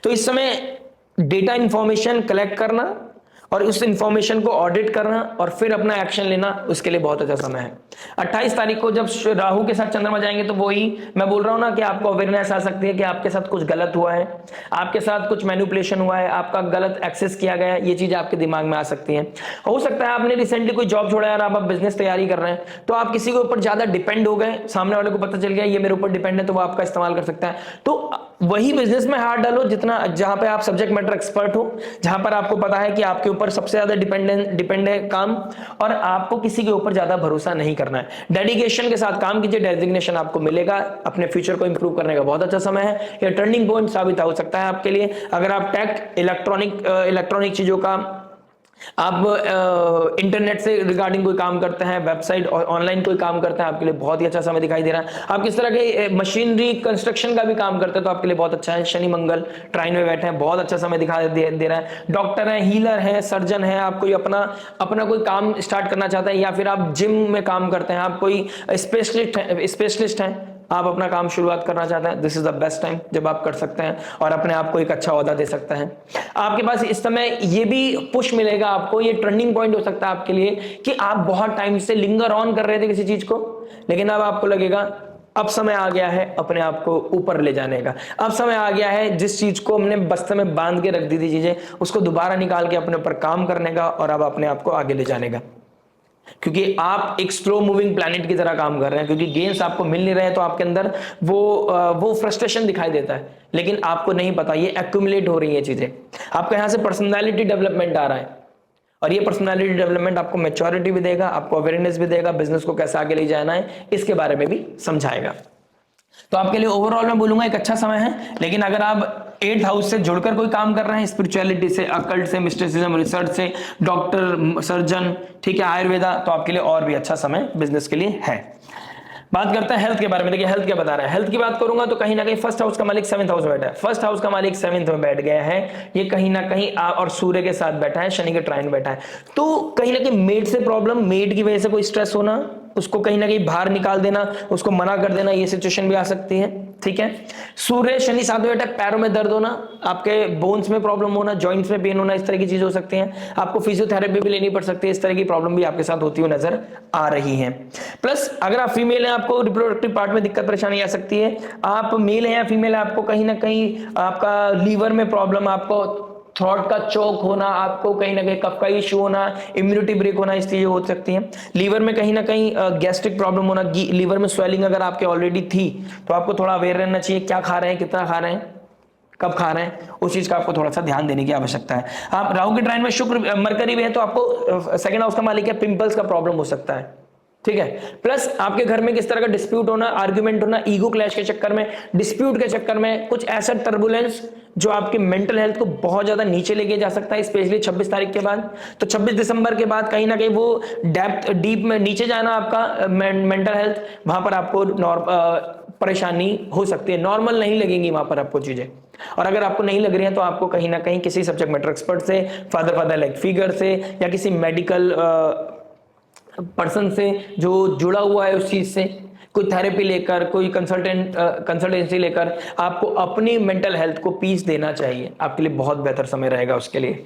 तो इस समय डेटा इंफॉर्मेशन कलेक्ट करना और उस इंफॉर्मेशन को ऑडिट करना और फिर अपना एक्शन लेना, उसके लिए बहुत अच्छा समय है। 28 तारीख को जब राहु के साथ चंद्रमा जाएंगे तो वही मैं बोल रहा हूं ना कि आपको अवेयरनेस आ सकती है कि आपके साथ कुछ गलत हुआ है, आपके साथ कुछ मैनिपुलेशन हुआ है, आपका गलत एक्सेस किया गया है, ये चीज आपके दिमाग में आ सकती है। हो सकता है आपने रिसेंटली कोई जॉब छोड़ा है और आप बिजनेस तैयारी कर रहे हैं, तो आप किसी के ऊपर ज्यादा डिपेंड हो गए, सामने वाले को पता चल गया ये मेरे ऊपर डिपेंड है, तो वो आपका इस्तेमाल कर सकता है। तो वही बिजनेस में हाथ डालो जितना जहां पे आप सब्जेक्ट मैटर एक्सपर्ट हो, जहां पर आपको पता है कि आपके ऊपर सबसे ज्यादा डिपेंड है काम, और आपको किसी के ऊपर ज्यादा भरोसा नहीं करना है। डेडिकेशन के साथ काम कीजिए, डेजिग्नेशन आपको मिलेगा, अपने फ्यूचर को इंप्रूव करने का बहुत अच्छा समय है। यह टर्निंग पॉइंट साबित हो सकता है आपके लिए। अगर आप टेक इलेक्ट्रॉनिक चीजों का, आप इंटरनेट से रिगार्डिंग कोई काम करते हैं, वेबसाइट और ऑनलाइन कोई काम करते हैं, आपके लिए बहुत ही अच्छा समय दिखाई दे रहा है। आप किस तरह के मशीनरी कंस्ट्रक्शन का भी काम करते हैं तो आपके लिए बहुत अच्छा है। शनि मंगल ट्राइन में बैठे हैं, बहुत अच्छा समय दिखाई दे रहा है। डॉक्टर हैं, हीलर हैं, सर्जन हैं, आप कोई अपना कोई काम स्टार्ट करना चाहते हैं, या फिर आप जिम में काम करते हैं, आप कोई स्पेशलिस्ट हैं, आप अपना काम शुरुआत करना चाहते हैं, this is the best time जब आप कर सकते हैं और अपने आप को एक अच्छा ओहदा दे सकते हैं। आपके पास इस समय ये भी पुश मिलेगा आपको, ये टर्निंग पॉइंट हो सकता है आपके लिए कि आप बहुत टाइम से लिंगर ऑन कर रहे थे किसी चीज को, लेकिन अब आपको लगेगा अब समय आ गया है अपने आप को ऊपर ले जाने का। अब समय आ गया है जिस चीज को हमने बस्ते में बांध के रख दी थी चीजें, उसको दोबारा निकाल के अपने ऊपर काम करने का और अब अपने आप को आगे ले जाने का। क्योंकि आप एक स्लो मूविंग प्लैनेट की तरह काम कर रहे हैं, क्योंकि गेन्स आपको मिल नहीं रहे हैं, तो आपके अंदर वो फ्रस्ट्रेशन दिखाई देता है, लेकिन आपको नहीं पता ये एक्यूमुलेट हो रही है चीजें। आपके यहां से पर्सनालिटी डेवलपमेंट आ रहा है, और ये पर्सनालिटी डेवलपमेंट आपको मैच्योरिटी भी देगा, आपको अवेयरनेस भी देगा, बिजनेस को कैसे आगे ले जाना है इसके बारे में भी समझाएगा। तो आपके लिए ओवरऑल मैं बोलूंगा एक अच्छा समय है। लेकिन अगर आप 8th हाउस से जुड़कर कोई काम कर रहे हैं, स्पिरिचुअलिटी से, अकल्ट से, मिस्टिसिज्म, रिसर्च से, डॉक्टर, सर्जन, ठीक है, आयुर्वेदा, तो आपके लिए और भी अच्छा समय बिजनेस के लिए है। बात करते हैं हेल्थ के बारे में। देखिए हेल्थ क्या बता रहा है। हेल्थ की बात करूंगा तो कहीं ना कहीं फर्स्ट हाउस का मालिक 7th हाउस में बैठा है। फर्स्ट हाउस का मालिक 7th में बैठ गया है, ये कहीं ना कहीं और सूर्य के साथ बैठा है, शनि के ट्राइन बैठा है। तो कहीं ना कहीं मेड से प्रॉब्लम, मेड की वजह से कोई स्ट्रेस होना, उसको कहीं ना कहीं बाहर निकाल देना, उसको मना कर देना, ये सिचुएशन भी आ सकती है। ठीक है, सूर्य शनि साथ में बैठा है, पैरों में दर्द होना, आपके बोन्स में प्रॉब्लम होना, जॉइंट्स में पेन होना, इस तरह की चीज हो सकती है। आपको फिजियोथेरेपी भी लेनी पड़ सकती है, इस तरह की प्रॉब्लम भी आपके साथ होती हुई नजर आ रही है। प्लस अगर आप फीमेल हैं, आपको रिप्रोडक्टिव पार्ट में दिक्कत परेशानी आ सकती है। आप मेल हैं या फीमेल है, आपको कहीं ना कहीं आपका लीवर में प्रॉब्लम, आपको थ्रोट का चोक होना, आपको कहीं ना कहीं कफ का इश्यू होना, इम्यूनिटी ब्रेक होना, इस चीजें हो सकती हैं। लीवर में कहीं ना कहीं गैस्ट्रिक प्रॉब्लम होना, लीवर में स्वेलिंग अगर आपके ऑलरेडी थी तो आपको थोड़ा अवेयर रहना चाहिए, क्या खा रहे हैं, कितना खा रहे हैं, कब खा रहे हैं, उस चीज का आपको थोड़ा सा ध्यान देने की आवश्यकता है। आप राहु के ट्राइन में शुक्र मरकरी भी है, तो आपको 2nd हाउस का मालिक है, पिंपल्स का प्रॉब्लम हो सकता है। ठीक है, प्लस आपके घर में किस तरह का डिस्प्यूट होना, आर्ग्यूमेंट होना, ईगो क्लैश के चक्कर में, डिस्प्यूट के चक्कर में, कुछ ऐसा टर्बुलेंस जो आपके मेंटल हेल्थ को बहुत ज्यादा नीचे लेके जा सकता है, स्पेशली 26 तारीख के बाद। तो 26 दिसंबर के बाद कहीं ना कहीं वो डीप में नीचे जाना आपका मेंटल हेल्थ, वहां पर आपको परेशानी हो सकती है, नॉर्मल नहीं लगेंगी वहां पर आपको चीजें। और अगर आपको नहीं लग रही है तो आपको कहीं ना कहीं किसी सब्जेक्ट मैटर एक्सपर्ट से, फादर लाइक फिगर से, या किसी मेडिकल पर्सन से जो जुड़ा हुआ है उस चीज से, कोई थेरेपी लेकर, कोई कंसल्टेंसी लेकर आपको अपनी मेंटल हेल्थ को पीस देना चाहिए। आपके लिए बहुत बेहतर समय रहेगा उसके लिए।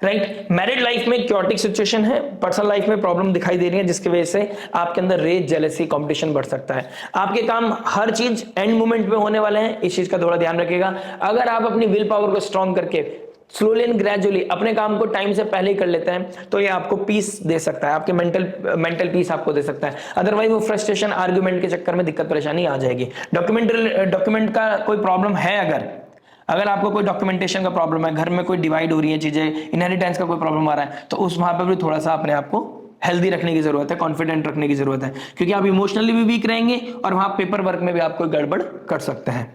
राइट, मैरिड लाइफ में क्योटिक सिचुएशन है, पर्सनल लाइफ में प्रॉब्लम दिखाई दे रही है, जिसकी वजह से आपके अंदर रेज, जेलसी, कंपटीशन बढ़ सकता है। आपके काम हर चीज एंड मोमेंट में होने वाले हैं, इस चीज का थोड़ा ध्यान रखिएगा। अगर आप अपनी विल पावर को स्ट्रॉन्ग करके स्लोली एंड ग्रेजुअली अपने काम को टाइम से पहले ही कर लेते हैं तो ये आपको पीस दे सकता है, आपके मेंटल पीस आपको दे सकता है। अदरवाइज वो फ्रस्ट्रेशन, आर्ग्यूमेंट के चक्कर में दिक्कत परेशानी आ जाएगी। डॉक्यूमेंट का कोई प्रॉब्लम है, अगर आपको कोई डॉक्यूमेंटेशन का प्रॉब्लम है, घर में कोई डिवाइड हो रही है चीजें, इनहेरिटेंस का कोई प्रॉब्लम आ रहा है, तो उस वहां पर भी थोड़ा सा अपने आप को हेल्दी रखने की जरूरत है, कॉन्फिडेंट रखने की जरूरत है, क्योंकि आप इमोशनली भी वीक रहेंगे और वहां पेपर वर्क में भी आप कोई गड़बड़ कर सकते हैं।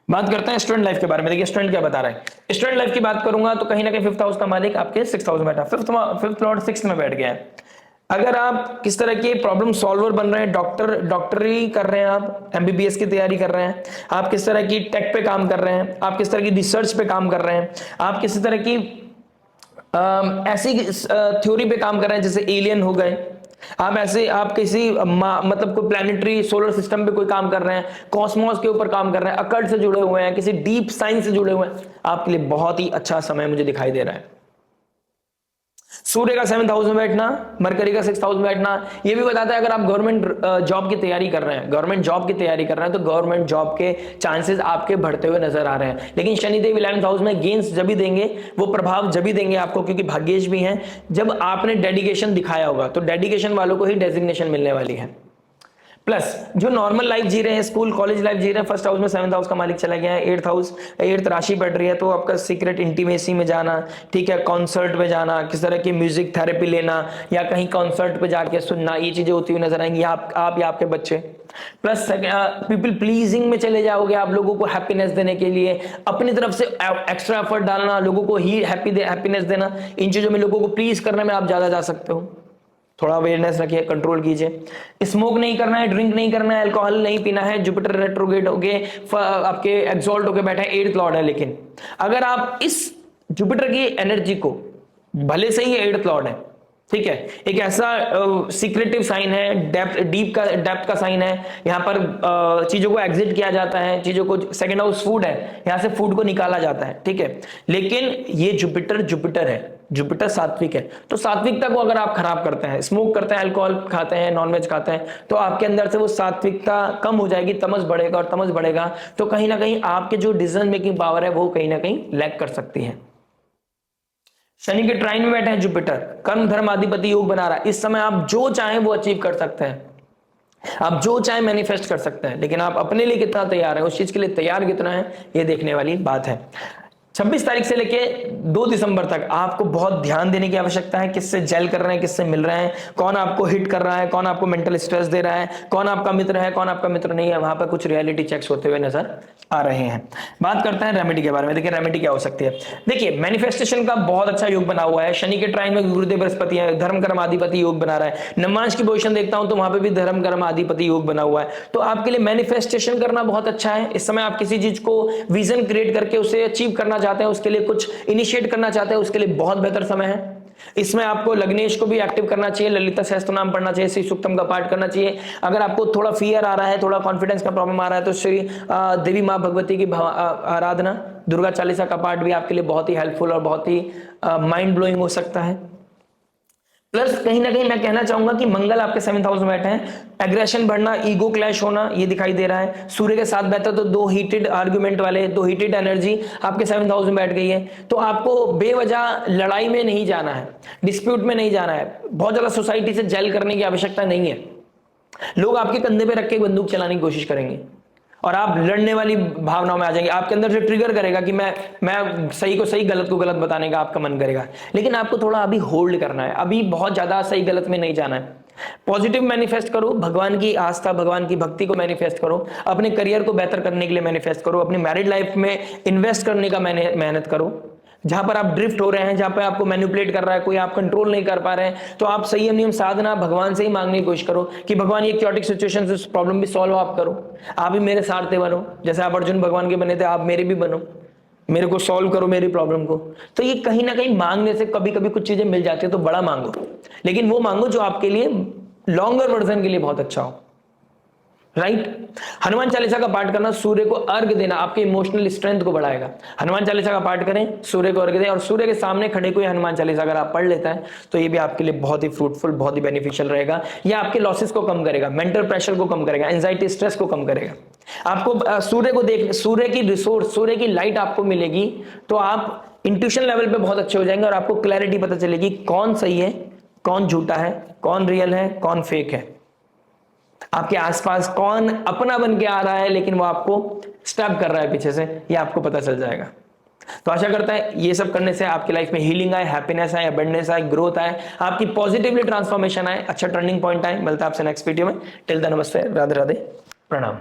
बात करते हैं स्टूडेंट लाइफ के बारे में। देखिए स्टूडेंट क्या बता रहा है। स्टूडेंट लाइफ की बात करूंगा तो कहीं ना कहीं 5th हाउस का मालिक आपके 6th हाउस में बैठा, फिफ्थ लॉर्ड 6th में बैठ गया है। अगर आप किस तरह के प्रॉब्लम सॉल्वर बन रहे हैं, डॉक्टरी कर रहे हैं, आप एमबीबीएस की तैयारी कर रहे हैं, आप किस तरह की टेक पे काम कर रहे हैं, आप किस तरह की रिसर्च पे काम कर रहे हैं, आप किस तरह की ऐसी थ्योरी पे काम कर रहे हैं जैसे एलियन हो गए, आप किसी मतलब कोई प्लैनेटरी सोलर सिस्टम पे कोई काम कर रहे हैं, कॉस्मोस के ऊपर काम कर रहे हैं, अकल्ट से जुड़े हुए हैं, किसी डीप साइंस से जुड़े हुए हैं, आपके लिए बहुत ही अच्छा समय मुझे दिखाई दे रहा है। सूर्य का 7th हाउस में बैठना, मरकरी का 6th हाउस में बैठना, ये भी बताता है अगर आप गवर्नमेंट जॉब की तैयारी कर रहे हैं, गवर्नमेंट जॉब की तैयारी कर रहे हैं, तो गवर्नमेंट जॉब के चांसेस आपके बढ़ते हुए नजर आ रहे हैं। लेकिन शनिदेव 11th हाउस में गेंस जब भी देंगे, वो प्रभाव जब भी देंगे आपको, क्योंकि भाग्येश भी हैं, जब आपने डेडिकेशन दिखाया होगा। तो डेडिकेशन वालों को ही डेजिग्नेशन मिलने वाली है। प्लस जो नॉर्मल लाइफ जी रहे हैं, स्कूल कॉलेज लाइफ जी रहे हैं, 1st हाउस में 7th हाउस का मालिक चला गया है, 8th हाउस 8th राशि बढ़ रही है, तो आपका सीक्रेट इंटीमेसी में जाना, ठीक है, कॉन्सर्ट में जाना, किस तरह की म्यूजिक थेरेपी लेना, या कहीं कॉन्सर्ट पे जाके सुनना, ये चीजें होती हुई नजर आएंगी आप या आपके बच्चे। प्लस पीपल प्लीजिंग में चले जाओगे, आप लोगों को हैप्पीनेस देने के लिए अपनी तरफ से एक्स्ट्रा एफर्ट डालना, लोगों को ही हैप्पीनेस देना, इन चीजों में लोगों को प्लीज करने में आप ज्यादा जा सकते हो। थोड़ा अवेयरनेस रखिए, कंट्रोल कीजिए। स्मोक नहीं करना है, ड्रिंक नहीं करना है, अल्कोहल नहीं पीना है। जुपिटर रेट्रोग्रेड होके आपके एग्जॉल्ट होके बैठा है, 8th लॉर्ड है, लेकिन अगर आप इस जुपिटर की एनर्जी को, भले से ही 8th लॉर्ड है, ठीक है, एक ऐसा सीक्रेटिव साइन है, डेप्थ का साइन है, यहां पर चीजों को एग्जिट किया जाता है, चीजों को, 2nd हाउस फूड है, यहां से फूड को निकाला जाता है, ठीक है। लेकिन ये जुपिटर है, जुपिटर सात्विक है, तो सात्विकता को अगर आप खराब करते हैं, स्मोक करते हैं, अल्कोहल खाते हैं, नॉनवेज खाते हैं, तो आपके अंदर से वो सात्विकता कम हो जाएगी, तमस बढ़ेगा, और तमस बढ़ेगा तो कहीं ना कहीं आपके जो डिसीजन मेकिंग पावर है वो कहीं ना कहीं लैक कर सकती है। शनि के ट्राइन में बैठे हैं जुपिटर, कर्म धर्म अधिपति योग बना रहा है। इस समय आप जो चाहें वो अचीव कर सकते हैं, आप जो चाहे मैनिफेस्ट कर सकते हैं, लेकिन आप अपने लिए कितना तैयार है, उस चीज के लिए तैयार कितना है, ये देखने वाली बात है। 26 तारीख से लेके 2 दिसंबर तक आपको बहुत ध्यान देने की आवश्यकता है, किससे जेल कर रहे हैं, किससे मिल रहे हैं, कौन आपको हिट कर रहा है, कौन आपको मेंटल स्ट्रेस दे रहा है, कौन आपका मित्र है, कौन आपका मित्र नहीं है। वहां पर कुछ रियलिटी चेक्स होते हुए नजर आ रहे हैं। बात करते हैं रेमेडी के बारे में। देखिए रेमेडी क्या हो सकती है। देखिए मैनिफेस्टेशन का बहुत अच्छा योग बना हुआ है, शनि के ट्राइन में गुरुदेव बृहस्पति है, धर्म कर्म अधिपति योग बना रहा है। नवमांश की पोजीशन देखता हूं तो वहां पे भी धर्म कर्म अधिपति योग बना हुआ है। तो आपके लिए मैनिफेस्टेशन करना बहुत अच्छा है। इस समय आप किसी चीज को विजन क्रिएट करके उसे अचीव करना चाहते हैं, उसके लिए कुछ इनिशिएट करना चाहते हैं, उसके लिए बहुत बेहतर समय है। इसमें आपको लग्नेश को भी एक्टिव करना चाहिए, ललिता सहस्त्र नाम पढ़ना चाहिए, श्री सूक्तम का पाठ करना चाहिए। अगर आपको थोड़ा फियर आ रहा है, थोड़ा कॉन्फिडेंस का प्रॉब्लम आ रहा है, तो श्री देवी मां भगवती की आराधना, दुर्गा चालीसा का पाठ भी आपके लिए बहुत ही हेल्पफुल और बहुत ही माइंड ब्लोइंग हो सकता है। प्लस कहीं ना कहीं मैं कहना चाहूंगा कि मंगल आपके 7th हाउस में बैठे हैं, एग्रेशन बढ़ना, ईगो क्लैश होना, ये दिखाई दे रहा है। सूर्य के साथ बैठा तो 2 हीटेड आर्गुमेंट वाले, 2 हीटेड एनर्जी आपके 7th हाउस में बैठ गई है। तो आपको बेवजह लड़ाई में नहीं जाना है, डिस्प्यूट में नहीं जाना है, बहुत ज्यादा सोसाइटी से जेल करने की आवश्यकता नहीं है। लोग आपके कंधे पे रख के बंदूक चलाने की कोशिश करेंगे और आप लड़ने वाली भावनाओं में आ जाएंगे। आपके अंदर से ट्रिगर करेगा कि मैं सही को सही, गलत को गलत बताने का आपका मन करेगा। लेकिन आपको थोड़ा अभी होल्ड करना है, अभी बहुत ज्यादा सही गलत में नहीं जाना है। पॉजिटिव मैनिफेस्ट करो, भगवान की आस्था, भगवान की भक्ति को मैनिफेस्ट करो, अपने करियर को बेहतर करने के लिए मैनिफेस्ट करो, अपनी मैरिड लाइफ में इन्वेस्ट करने का मेहनत करो। जहां पर आप ड्रिफ्ट हो रहे हैं, जहां पर आपको मैनिपुलेट कर रहा है कोई, आप कंट्रोल नहीं कर पा रहे हैं, तो आप संयम नियम साधना भगवान से ही मांगने की कोशिश करो कि भगवान ये क्योटिक सिचुएशन से प्रॉब्लम भी सॉल्व आप करो, आप भी मेरे सारथी बनो। जैसे आप अर्जुन भगवान के बने थे, आप मेरे भी बनो, मेरे को सॉल्व करो मेरी प्रॉब्लम को। तो ये कहीं ना कहीं मांगने से कभी कभी कुछ चीजें मिल जाती है, तो बड़ा मांगो, लेकिन वो मांगो जो आपके लिए लॉन्गर वर्जन के लिए बहुत अच्छा हो, राइट। हनुमान चालीसा का पाठ करना, सूर्य को अर्घ देना आपके इमोशनल स्ट्रेंथ को बढ़ाएगा। हनुमान चालीसा का पाठ करें, सूर्य को अर्घ दें, और सूर्य के सामने खड़े कोई हनुमान चालीसा अगर आप पढ़ लेता है तो ये भी आपके लिए बहुत ही फ्रूटफुल, बहुत ही बेनिफिशियल रहेगा। यह आपके लॉसेस को कम करेगा, मेंटल प्रेशर को कम करेगा, एंजाइटी स्ट्रेस को कम करेगा। आपको सूर्य को देख, सूर्य की रिसोर्स, सूर्य की लाइट आपको मिलेगी तो आप इंट्यूशन लेवल पे बहुत अच्छे हो जाएंगे और आपको क्लैरिटी पता चलेगी कौन सही है, कौन झूठा है, कौन रियल है, कौन फेक है, आपके आसपास कौन अपना बन के आ रहा है लेकिन वो आपको स्टैब कर रहा है पीछे से, ये आपको पता चल जाएगा। तो आशा करता है ये सब करने से आपकी लाइफ में हीलिंग आए, हैप्पीनेस आए, अबंडेंस आए, ग्रोथ आए, आपकी पॉजिटिवली ट्रांसफॉर्मेशन आए, अच्छा टर्निंग पॉइंट आए। मिलता है आपसे नेक्स्ट वीडियो में। टिल देन नमस्ते, राधे राधे, प्रणाम।